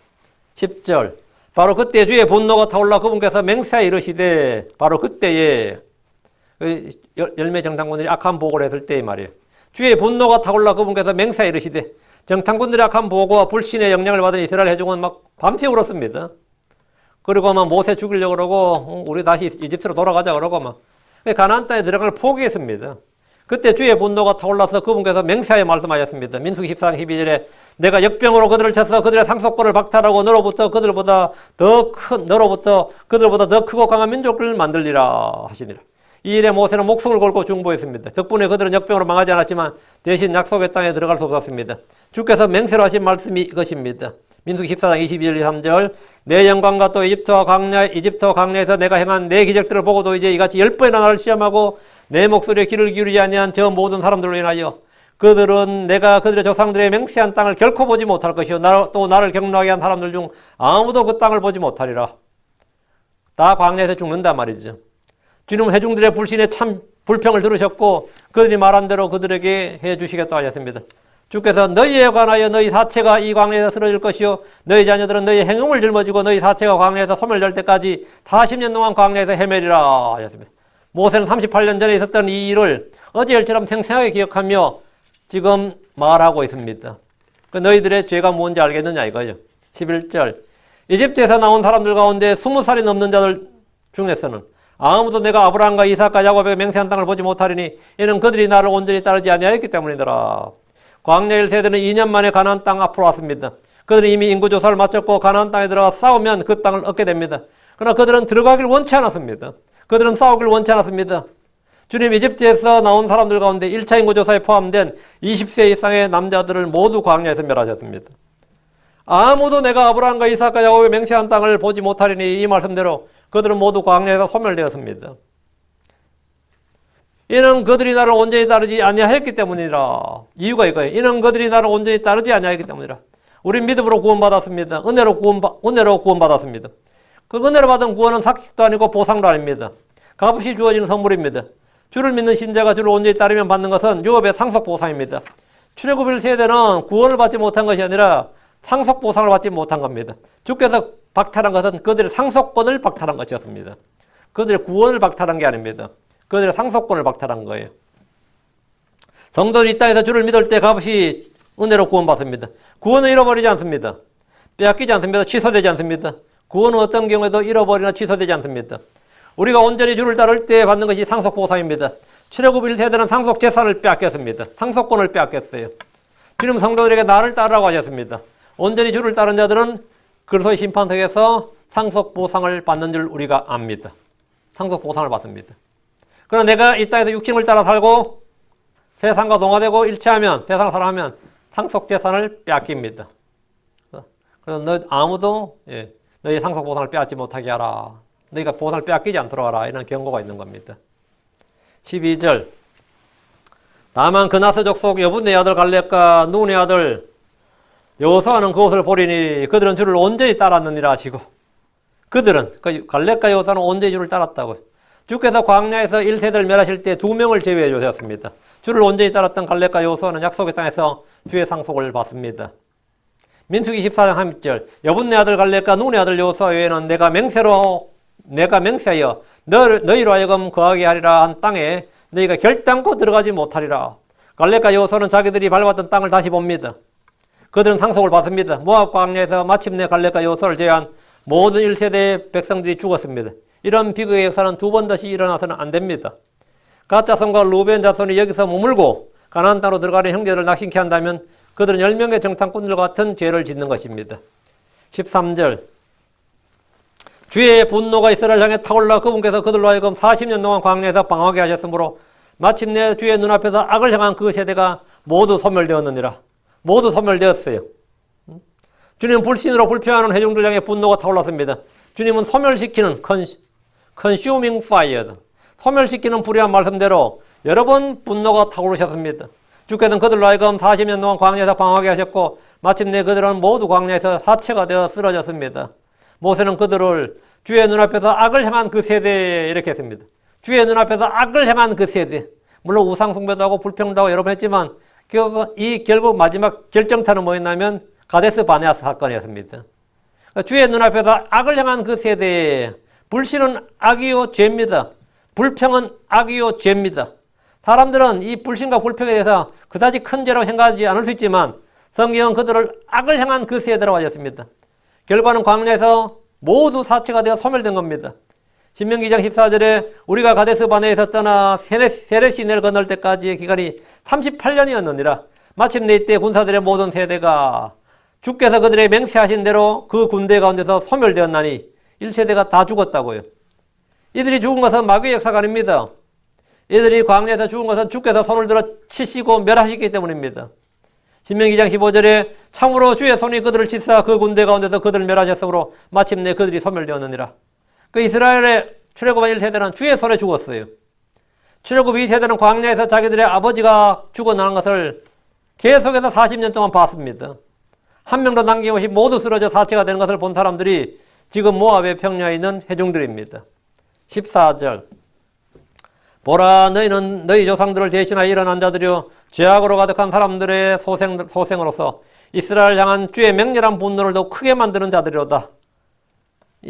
[SPEAKER 1] 10절 바로 그때 주의 분노가 타올라 그분께서 맹세하여 이르시되 바로 그때에 열매 정탐꾼들이 악한 보고를 했을 때의 말이에요. 주의 분노가 타올라 그분께서 맹세하여 이르시되 정탐꾼들의 악한 보고와 불신의 영향을 받은 이스라엘 회중은 막 밤새 울었습니다. 그리고 막 모세 죽이려고 그러고 우리 다시 이집트로 돌아가자 그러고 막 가나안 땅에 들어갈 포기했습니다. 그때 주의 분노가 타올라서 그분께서 맹세하여 말씀하셨습니다. 민수기 14장 12절에 내가 역병으로 그들을 쳐서 그들의 상속권을 박탈하고 너로부터 그들보다 더 크고 강한 민족을 만들리라 하시니라. 이 일에 모세는 목숨을 걸고 중보했습니다. 덕분에 그들은 역병으로 망하지 않았지만 대신 약속의 땅에 들어갈 수 없었습니다. 주께서 맹세로 하신 말씀이 이것입니다. 민수기 14장 22절 23절 내 영광과 또 이집트와 광야에서 내가 행한 내 기적들을 보고도 이제 이같이 10번이나 나를 시험하고 내 목소리에 귀를 기울이지 아니한 저 모든 사람들로 인하여 그들은 내가 그들의 조상들의 맹세한 땅을 결코 보지 못할 것이요 또 나를 격노하게 한 사람들 중 아무도 그 땅을 보지 못하리라. 다 광야에서 죽는단 말이죠. 주님은 회중들의 불신에 참 불평을 들으셨고 그들이 말한 대로 그들에게 해주시겠다고 하셨습니다. 주께서 너희에 관하여 너희 사체가 이 광야에서 쓰러질 것이요 너희 자녀들은 너희 행음을 짊어지고 너희 사체가 광야에서 소멸될 때까지 40년 동안 광야에서 헤매리라 하셨습니다. 모세는 38년 전에 있었던 이 일을 어제 일처럼 생생하게 기억하며 지금 말하고 있습니다. 그 너희들의 죄가 뭔지 알겠느냐 이거죠. 11절 이집트에서 나온 사람들 가운데 20살이 넘는 자들 중에서는 아무도 내가 아브라함과 이삭과 야곱에게 맹세한 땅을 보지 못하리니 이는 그들이 나를 온전히 따르지 아니하였기 때문이더라. 광야 1세대는 2년 만에 가나안 땅 앞으로 왔습니다. 그들은 이미 인구조사를 마쳤고 가나안 땅에 들어가 싸우면 그 땅을 얻게 됩니다. 그러나 그들은 들어가길 원치 않았습니다. 그들은 싸우길 원치 않았습니다. 주님 이집트에서 나온 사람들 가운데 1차 인구조사에 포함된 20세 이상의 남자들을 모두 광야에서 멸하셨습니다. 아무도 내가 아브라함과 이삭과 야곱의 맹세한 땅을 보지 못하리니 이 말씀대로 그들은 모두 광야에서 소멸되었습니다. 이는 그들이 나를 온전히 따르지 아니하였기 때문이라. 이유가 이거예요. 이는 그들이 나를 온전히 따르지 아니하였기 때문이라. 우린 믿음으로 구원받았습니다. 은혜로 구원받았습니다. 그 은혜로 받은 구원은 삭식도 아니고 보상도 아닙니다. 값없이 주어지는 선물입니다. 주를 믿는 신자가 주를 온전히 따르면 받는 것은 유업의 상속 보상입니다. 출애굽 1세대는 구원을 받지 못한 것이 아니라 상속 보상을 받지 못한 겁니다. 주께서 박탈한 것은 그들의 상속권을 박탈한 것이었습니다. 그들의 구원을 박탈한 게 아닙니다. 그들의 상속권을 박탈한 거예요. 성도는 이 땅에서 주를 믿을 때 값없이 은혜로 구원받습니다. 구원은 잃어버리지 않습니다. 빼앗기지 않습니다. 취소되지 않습니다. 구원은 어떤 경우에도 잃어버리나 취소되지 않습니다. 우리가 온전히 주를 따를 때 받는 것이 상속보상입니다. 출애굽 1세대는 상속재산을 빼앗겼습니다. 상속권을 빼앗겼어요. 주님 성도들에게 나를 따르라고 하셨습니다. 온전히 주를 따른 자들은 그리스도의 심판석에서 상속보상을 받는 줄 우리가 압니다. 상속보상을 받습니다. 그러나 내가 이 땅에서 육신을 따라 살고 세상과 동화되고 일치하면 세상을 살아가면 상속재산을 빼앗깁니다. 그래서 아무도 너희 상속보상을 빼앗지 못하게 하라. 너희가 보상을 빼앗기지 않도록 하라. 이런 경고가 있는 겁니다. 12절 다만 그나스 족속 여분의 아들 갈렙과 눈의 아들 여호수아는 그것을 보리니 그들은 주를 온전히 따랐느니라 하시고 그들은 갈렙과 여호수아는 온전히 주를 따랐다고요. 주께서 광야에서 1세대를 멸하실 때 2명을 제외해 주셨습니다. 주를 온전히 따랐던 갈렙과 여호수아는 약속의 땅에서 주의 상속을 받습니다. 민수기 14장 30절 여분의 아들 갈렙과 눈의 아들 여호수아 외에는 내가 맹세하여 너희로 하여금 거하게 하리라 한 땅에 너희가 결단코 들어가지 못하리라. 갈렙과 여호수아는 자기들이 밟았던 땅을 다시 봅니다. 그들은 상속을 받습니다. 모압 광야에서 마침내 갈렙과 여호수아를 제외한 모든 1세대 백성들이 죽었습니다. 이런 비극의 역사는 두 번 다시 일어나서는 안 됩니다. 갓 자손과 루벤 자손이 여기서 머물고 가나안 땅으로 들어가는 형제를 낙심케 한다면 그들은 10명의 정탐꾼들 같은 죄를 짓는 것입니다. 13절 주의 분노가 이스라엘 향해 타올라 그분께서 그들로 하여금 40년 동안 광야에서 방황하게 하셨으므로 마침내 주의 눈앞에서 악을 향한 그 세대가 모두 소멸되었느니라. 모두 소멸되었어요. 주님은 불신으로 불평하는 회중들 향해 분노가 타올랐습니다. 주님은 소멸시키는 consuming fire, 소멸시키는 불의한 말씀대로 여러 번 분노가 타오르셨습니다. 주께서는 그들로 하여금 40년 동안 광야에서 방황하게 하셨고 마침내 그들은 모두 광야에서 사체가 되어 쓰러졌습니다. 모세는 그들을 주의 눈앞에서 악을 향한 그 세대 이렇게 했습니다. 주의 눈앞에서 악을 향한 그 세대. 물론 우상숭배도 하고 불평도 하고 여러 번 했지만 결국 마지막 결정타는 뭐였냐면 가데스 바네아 사건이었습니다. 주의 눈앞에서 악을 향한 그 세대에 불신은 악이요 죄입니다. 불평은 악이요 죄입니다. 사람들은 이 불신과 불평에 대해서 그다지 큰 죄라고 생각하지 않을 수 있지만 성경은 그들을 악을 향한 그 세대라고 하셨습니다. 결과는 광야에서 모두 사체가 되어 소멸된 겁니다. 신명기 2장 14절에 우리가 가데스 바네에서 떠나 세레시내를 건널 때까지의 기간이 38년이었느니라. 마침내 이때 군사들의 모든 세대가 주께서 그들의 맹세하신 대로 그 군대 가운데서 소멸되었나니 1세대가 다 죽었다고요. 이들이 죽은 것은 마귀의 역사가 아닙니다. 이들이 광야에서 죽은 것은 주께서 손을 들어 치시고 멸하시기 때문입니다. 신명기 2장 15절에 참으로 주의 손이 그들을 치사 그 군대 가운데서 그들을 멸하셨으므로 마침내 그들이 소멸되었느니라. 그 이스라엘의 출애굽한 1세대는 주의 손에 죽었어요. 출애굽 2세대는 광야에서 자기들의 아버지가 죽어나는 것을 계속해서 40년 동안 봤습니다. 한 명도 남김없이 모두 쓰러져 사체가 되는 것을 본 사람들이 지금 모압의 평야에 있는 회중들입니다. 14절 보라 너희는 너희 조상들을 대신하여 일어난 자들이요 죄악으로 가득한 사람들의 소생으로서 이스라엘 향한 주의 맹렬한 분노를 더 크게 만드는 자들이로다.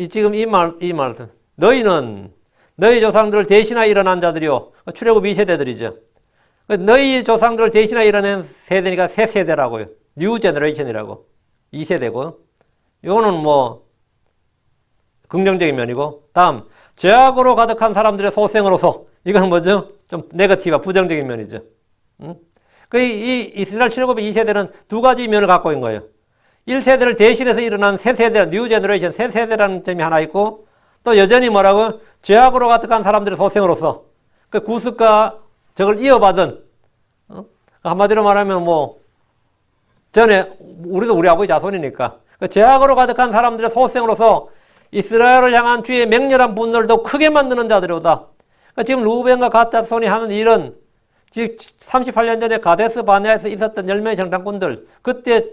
[SPEAKER 1] 지금 이 말씀 너희는 너희 조상들을 대신하여 일어난 자들이요 출애굽 2세대들이죠. 너희 조상들을 대신하여 일어난 세대니까 새 세대라고요. 뉴 제너레이션이라고 2세대고 이거는 뭐 긍정적인 면이고 다음 죄악으로 가득한 사람들의 소생으로서 이건 뭐죠? 좀 네거티브 부정적인 면이죠. 이 이스라엘 출애굽의 2세대는 두 가지 면을 갖고 있는 거예요. 1세대를 대신해서 일어난 새 세대, 뉴 제너레이션, 새 세대라는 점이 하나 있고 또 여전히 뭐라고? 죄악으로 가득한 사람들의 소생으로서 그 구습과 저걸 이어받은 한마디로 말하면 뭐 전에 우리도 우리 아버지 자손이니까 그 죄악으로 가득한 사람들의 소생으로서 이스라엘을 향한 주의 맹렬한 분노를 더 크게 만드는 자들이오다. 그러니까 지금 루벤과 갓 자손이 하는 일은 지금 38년 전에 가데스 바네아에서 있었던 10명의 정탐꾼들 그때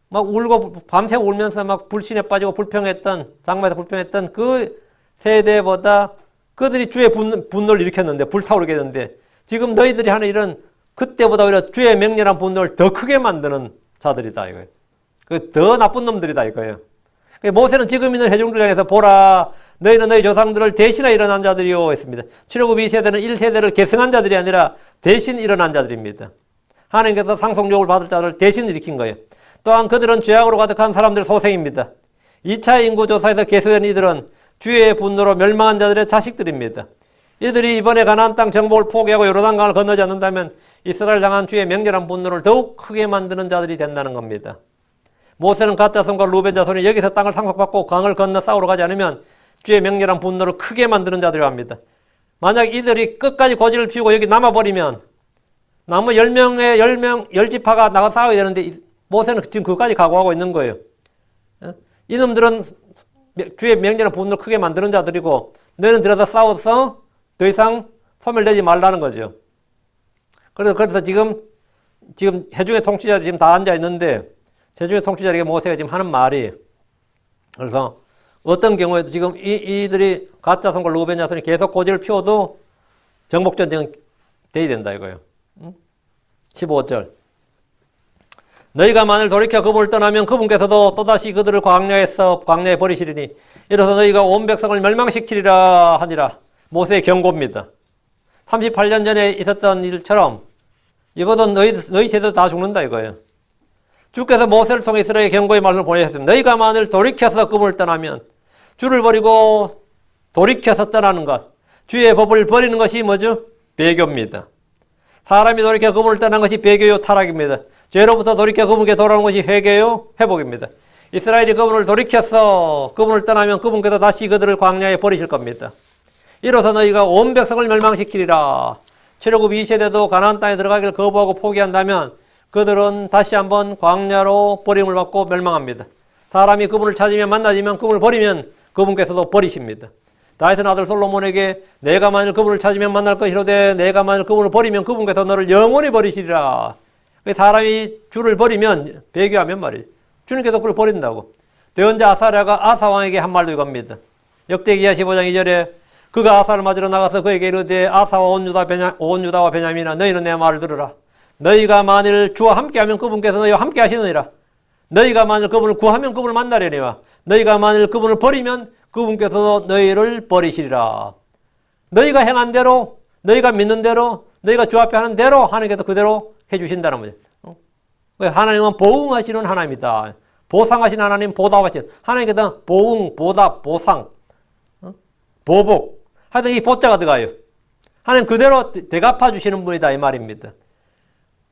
[SPEAKER 1] 막 울고 밤새 울면서 막 불신에 빠지고 불평했던 장마에서 불평했던 그 세대보다 그들이 주의 분노를 일으켰는데 불타오르게 했는데 지금 너희들이 하는 일은 그때보다 오히려 주의 맹렬한 분노를 더 크게 만드는 자들이다 이거예요. 그 더 나쁜 놈들이다 이거예요. 모세는 지금 있는 회중들 향해서 보라 너희는 너희 조상들을 대신하여 일어난 자들이요 했습니다. 출애굽 2세대는 1세대를 계승한 자들이 아니라 대신 일어난 자들입니다. 하나님께서 상속욕을 받을 자들을 대신 일으킨 거예요. 또한 그들은 죄악으로 가득한 사람들의 소생입니다. 2차 인구조사에서 계수된 이들은 주의 분노로 멸망한 자들의 자식들입니다. 이들이 이번에 가나안 땅 정복을 포기하고 요르단강을 건너지 않는다면 이스라엘 향한 주의 맹렬한 분노를 더욱 크게 만드는 자들이 된다는 겁니다. 모세는 갓 자손과 루벤 자손이 여기서 땅을 상속받고 강을 건너 싸우러 가지 않으면 주의 맹렬한 분노를 크게 만드는 자들이라고 합니다. 만약 이들이 끝까지 고집을 피우고 여기 남아버리면 나무 10지파가 나가 싸워야 되는데 모세는 지금 그까지 각오하고 있는 거예요. 이놈들은 주의 맹렬한 분노를 크게 만드는 자들이고 너희는 들어서 싸워서 더 이상 소멸되지 말라는 거죠. 그래서 지금 회중의 통치자들이 지금 다 앉아 있는데 회중의 통치자에게 모세가 지금 하는 말이 그래서 어떤 경우에도 지금 이들이 갓 자손과 루벤 자손이 계속 고집을 피워도 정복전쟁은 돼야 된다 이거예요. 15절 너희가 만일 돌이켜 그분을 떠나면 그분께서도 또다시 그들을 광야에 버리시리니 이로써 너희가 온 백성을 멸망시키리라 하니라. 모세의 경고입니다. 38년 전에 있었던 일처럼 이번도 너희 세대도 다 죽는다 이거예요. 주께서 모세를 통해 이스라엘의 경고의 말씀을 보내셨습니다. 너희가 만일 돌이켜서 그분을 떠나면 주를 버리고 돌이켜서 떠나는 것 주의 법을 버리는 것이 뭐죠? 배교입니다. 사람이 돌이켜 그분을 떠난 것이 배교요 타락입니다. 죄로부터 돌이켜 그분께 돌아오는 것이 회개요 회복입니다. 이스라엘이 그분을 돌이켜서 그분을 떠나면 그분께서 다시 그들을 광야에 버리실 겁니다. 이로써 너희가 온 백성을 멸망시키리라. 출애굽 2세대도 가나안 땅에 들어가기를 거부하고 포기한다면 그들은 다시 한번 광야로 버림을 받고 멸망합니다. 사람이 그분을 찾으면 만나지만 그분을 버리면 그분께서도 버리십니다. 다윗은 아들 솔로몬에게 내가 만일 그분을 찾으면 만날 것이로되 내가 만일 그분을 버리면 그분께서 너를 영원히 버리시리라. 사람이 주를 버리면 배교하면 말이에요. 주님께서 그를 버린다고. 대언자 아사랴가 아사왕에게 한 말도 이겁니다. 역대기야 15장 2절에 그가 아사를 맞으러 나가서 그에게 이르되 아사와 온 유다와 베냐민아 너희는 내 말을 들으라. 너희가 만일 주와 함께하면 그분께서 너희와 함께 하시느니라. 너희가 만일 그분을 구하면 그분을 만나려니와 너희가 만일 그분을 버리면 그분께서도 너희를 버리시리라. 너희가 행한 대로 너희가 믿는 대로 너희가 주 앞에 하는 대로 하나님께서 그대로 해주신다는 거죠. 왜? 하나님은 보응하시는 하나님이다. 보상하신 하나님, 보답하신 하나님께서 보응, 보답, 보상, 보복. 하여튼 이 보자가 들어가요. 하나님 그대로 대갚아 주시는 분이다 이 말입니다.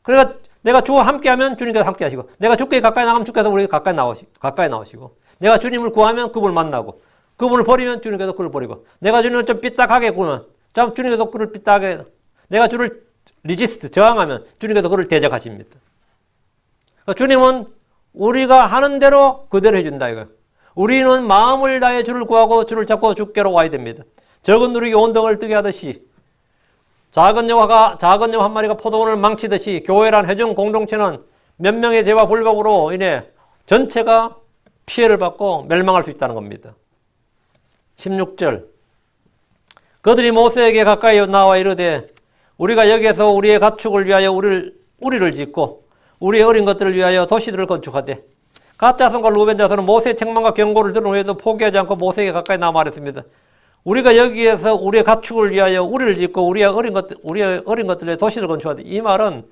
[SPEAKER 1] 그러니까 내가 주와 함께하면 주님께서 함께하시고, 내가 주께 가까이 나가면 주께서 우리 가까이 나오시고, 내가 주님을 구하면 그분을 만나고, 그분을 버리면 주님께서 그를 버리고, 내가 주님을 좀 삐딱하게 구하면 주님께서 그를 삐딱하게, 내가 주를 리지스트 저항하면 주님께서 그를 대적하십니다. 그러니까 주님은 우리가 하는 대로 그대로 해준다 이거예요. 우리는 마음을 다해 주를 구하고 주를 찾고 주께로 와야 됩니다. 적은 누룩이 온덩을 뜨게 하듯이, 작은 여 한 마리가 포도원을 망치듯이 교회란 회중 공동체는 몇 명의 죄와 불법으로 인해 전체가 피해를 받고 멸망할 수 있다는 겁니다. 16절 그들이 모세에게 가까이 나와 이르되 우리가 여기에서 우리의 가축을 위하여 우리를 짓고 우리의 어린 것들을 위하여 도시들을 건축하되 갓 자손과 루벤 자손은 모세의 책망과 경고를 들은 후에도 포기하지 않고 모세에게 가까이 나와 말했습니다. 우리가 여기에서 우리의 가축을 위하여 우리를 짓고 우리의 어린 것들의 도시를 건축하되, 이 말은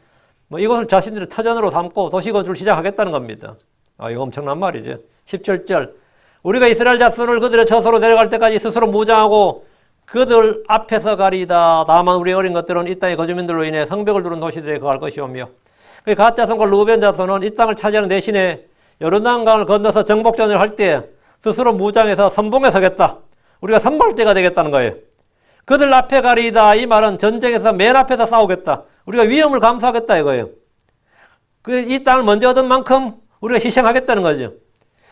[SPEAKER 1] 뭐 이것을 자신들의 터전으로 삼고 도시 건축을 시작하겠다는 겁니다. 이거 엄청난 말이죠. 17절 우리가 이스라엘 자손을 그들의 처소로 데려갈 때까지 스스로 무장하고 그들 앞에서 가리다. 다만 우리의 어린 것들은 이 땅의 거주민들로 인해 성벽을 두른 도시들에 거할 것이오며, 갓 자손과 루벤 자손은 이 땅을 차지하는 대신에 요르단강을 건너서 정복전을 할 때 스스로 무장해서 선봉에 서겠다. 우리가 선발대가 되겠다는 거예요. 그들 앞에 가리다. 이 말은 전쟁에서 맨 앞에서 싸우겠다. 우리가 위험을 감수하겠다 이거예요. 이 땅을 먼저 얻은 만큼 우리가 희생하겠다는 거죠.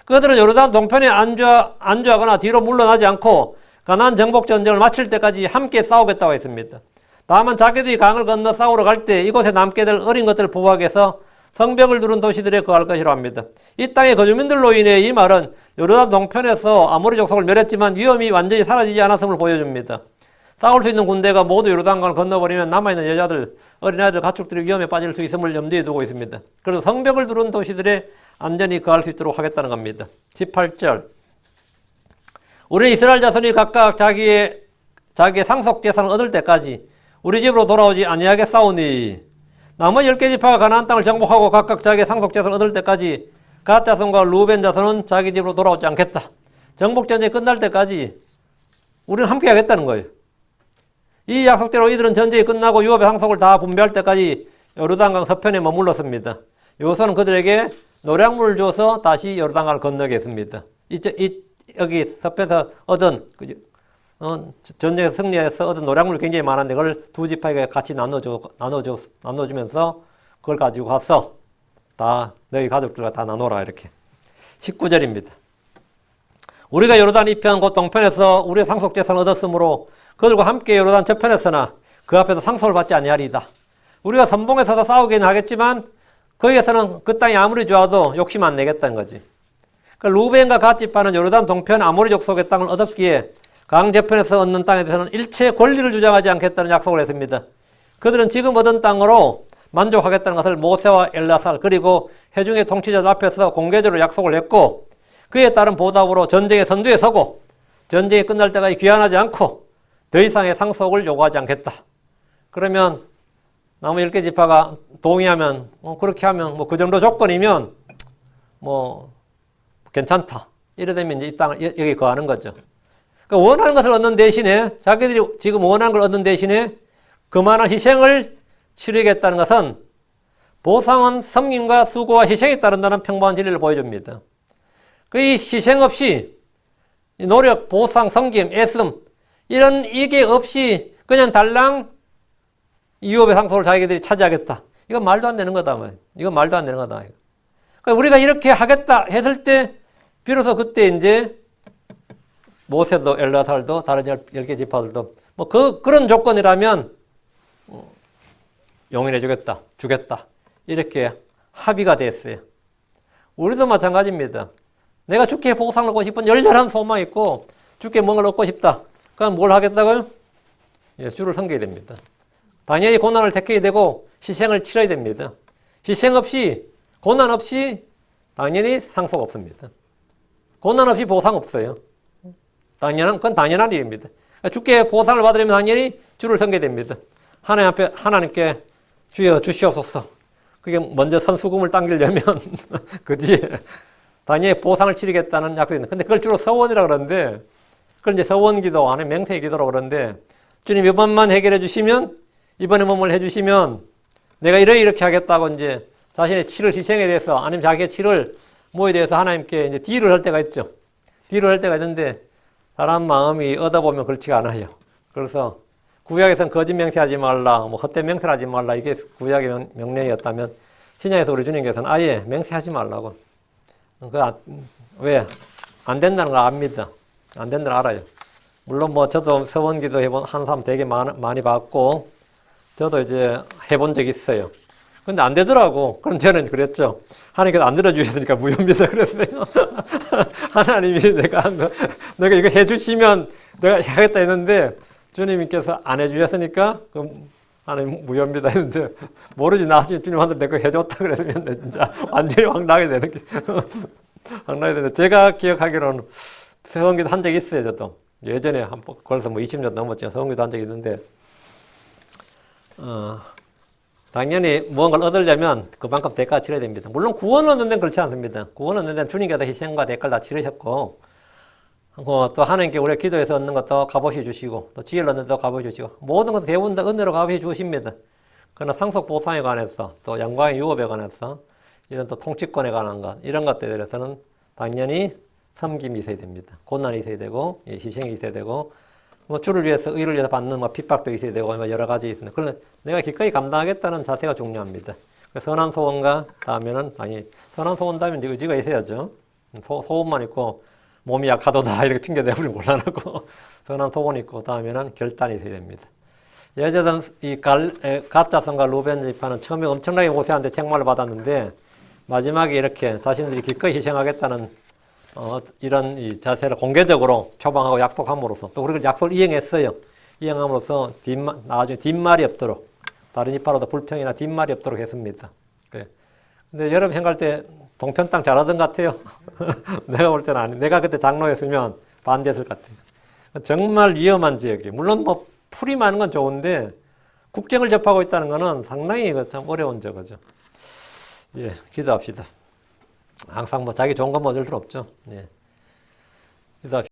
[SPEAKER 1] 그들은 요르단 동편에 안주하거나 뒤로 물러나지 않고 가나안 정복 전쟁을 마칠 때까지 함께 싸우겠다고 했습니다. 다만 자기들이 강을 건너 싸우러 갈 때 이곳에 남게 될 어린 것들을 보호하기 위해서 성벽을 두른 도시들에 거할 것이라 합니다. 이 땅의 거주민들로 인해 이 말은 요르단 동편에서 아모리 족속을 멸했지만 위험이 완전히 사라지지 않았음을 보여줍니다. 싸울 수 있는 군대가 모두 요르단강을 건너버리면 남아있는 여자들, 어린아이들, 가축들이 위험에 빠질 수 있음을 염두에 두고 있습니다. 그래서 성벽을 두른 도시들에 안전히 거할 수 있도록 하겠다는 겁니다. 18절 우리 이스라엘 자손이 각각 자기의 상속 재산을 얻을 때까지 우리 집으로 돌아오지 아니하게 싸우니, 나머지 10개 지파가 가나안 땅을 정복하고 각각 자기의 상속 재산을 얻을 때까지 갓 자손과 루벤 자손은 자기 집으로 돌아오지 않겠다. 정복 전쟁이 끝날 때까지 우리는 함께 하겠다는 거예요. 이 약속대로 이들은 전쟁이 끝나고 유업의 상속을 다 분배할 때까지 요르단강 서편에 머물렀습니다. 여호수아는 그들에게 노량물을 줘서 다시 요르단강을 건너게 했습니다. 여기 서편에서 얻은 전쟁에서 승리해서 얻은 노량물이 굉장히 많은데 그걸 두 지파에게 같이 나눠주면서 그걸 가지고 가서 다 너희 가족들과 다 나눠라 이렇게. 19절입니다. 우리가 요르단 이편 곧 동편에서 우리의 상속 재산을 얻었으므로 그들과 함께 요르단 저편에서나 그 앞에서 상속을 받지 아니하리이다. 우리가 선봉에 서서 싸우기는 하겠지만 거기에서는 그 땅이 아무리 좋아도 욕심 안 내겠다는 거지. 루벤과 갓 지파는 요르단 동편 아모리 족속의 땅을 얻었기에 강 저편에서 얻는 땅에 대해서는 일체 권리를 주장하지 않겠다는 약속을 했습니다. 그들은 지금 얻은 땅으로 만족하겠다는 것을 모세와 엘라살 그리고 회중의 통치자들 앞에서 공개적으로 약속을 했고, 그에 따른 보답으로 전쟁의 선두에 서고 전쟁이 끝날 때까지 귀환하지 않고 더 이상의 상속을 요구하지 않겠다. 그러면 나머지 10개 지파가 동의하면 그렇게 하면 그 정도 조건이면 괜찮다. 이래 되면 이제 이 땅을 여기 거하는 거죠. 그러니까 원하는 것을 얻는 대신에, 자기들이 지금 원하는 걸 얻는 대신에 그만한 희생을 치르겠다는 것은 보상은 섬김과 수고와 희생에 따른다는 평범한 진리를 보여줍니다. 이 희생 없이 노력, 보상, 섬김, 애씀 이게 없이 그냥 달랑 유업의 상속을 자기들이 차지하겠다. 이건 말도 안 되는 거다. 이건 말도 안 되는 거다. 그러니까 우리가 이렇게 하겠다 했을 때 비로소 그때 이제 모세도 엘라살도 다른 10개 지파들도 그런 조건이라면 용인해 주겠다. 이렇게 합의가 됐어요. 우리도 마찬가지입니다. 내가 주께 보상을 얻고 싶은 열렬한 소망이 있고 주께 뭔가를 얻고 싶다. 그럼 뭘 하겠다고요? 주를 섬겨야 됩니다. 당연히 고난을 택해야 되고 희생을 치러야 됩니다. 희생 없이, 고난 없이 당연히 상속 없습니다. 고난 없이 보상 없어요. 그건 당연한 일입니다. 주께 보상을 받으려면 당연히 주를 섬겨야 됩니다. 하나님 앞에 하나님께 주여 주시옵소서. 그게 먼저 선수금을 당기려면 그 뒤에 당연히 보상을 치르겠다는 약속이 있는데, 근데 그걸 주로 서원이라고 그러는데, 그걸 이제 서원기도 아니면 맹세기도라고 그러는데, 주님 이번만 해결해 주시면, 이번에 몸을 해주시면 내가 이렇게 하겠다고 이제 자신의 치를 희생에 대해서 아니면 자기의 치를 뭐에 대해서 하나님께 이제 딜을 할 때가 있죠. 딜을 할 때가 있는데 사람 마음이 얻어보면 그렇지가 않아요. 그래서 구약에서는 거짓 맹세하지 말라, 뭐 헛된 맹세를 하지 말라, 이게 구약의 명령이었다면 신약에서 우리 주님께서는 아예 맹세하지 말라고. 왜? 안 된다는 걸 압니다. 안 된다는 걸 알아요. 물론 뭐 저도 서원기도 해본 한 사람 되게 많이 봤고 저도 이제 해본 적이 있어요. 근데 안 되더라고. 그럼 저는 그랬죠. 하나님께서 안 들어주셨으니까 무효입니다. 그랬어요. 하나님이 내가 이거 해주시면 내가 해야겠다 했는데 주님께서 안 해주셨으니까 그럼 하나님 무효입니다 했는데 모르지. 나중에 주님한테 내가 해줬다 그랬으면 진짜 완전히 황당하게 되는 게 황당하게 되는데 제가 기억하기로는 서원기도 한 적이 있어요. 저도 예전에 벌써 뭐 20년 넘었지만 서원기도 한 적이 있는데 당연히 무언가를 얻으려면 그만큼 대가가 치러야 됩니다. 물론 구원 얻는 데는 그렇지 않습니다. 구원 얻는 데는 주님께서 희생과 대가를 다 치르셨고, 또 하나님께 우리가 기도해서 얻는 것도 값없이 주시고, 또 지혜를 얻는 것도 값없이 주시고, 모든 것을 대부분 다 은혜로 값없이 주십니다. 그러나 상속 보상에 관해서, 또 영광의 유업에 관해서, 이런 또 통치권에 관한 것, 이런 것들에 대해서는 당연히 섬김이 있어야 됩니다. 고난이 있어야 되고, 희생이 있어야 되고, 뭐 주를 위해서 의를 위해서 받는 뭐 핍박도 있어야 되고 여러 가지 있습니다. 그러나 내가 기꺼이 감당하겠다는 자세가 중요합니다. 선한 소원과 다음에는 당연히 선한 소원 다음에 이제 의지가 있어야죠. 소원만 있고 몸이 약하도다 이렇게 핑계 대버리면 곤란하고 선한 소원이 있고 다음에는 결단이 있어야 됩니다. 예전에 이 갓자손과 루벤 지파는 처음에 엄청나게 모세한테 책망을 받았는데 마지막에 이렇게 자신들이 기꺼이 희생하겠다는 이런 이 자세를 공개적으로 표방하고 약속함으로써 또 우리가 약속을 이행했어요. 이행함으로써 나중에 뒷말이 없도록 다른 이파로도 불평이나 뒷말이 없도록 했습니다. 근데 여러분 생각할 때 동편 땅 잘하던 것 같아요. 내가 볼 때는 아니. 내가 그때 장로였으면 반대했을 것 같아요. 정말 위험한 지역이. 물론 뭐 풀이 많은 건 좋은데 국경을 접하고 있다는 것은 상당히 참 어려운 저거죠. 예, 기도합시다. 항상 뭐 자기 좋은 것만 얻을 수는 없죠. 예. 기도합시다.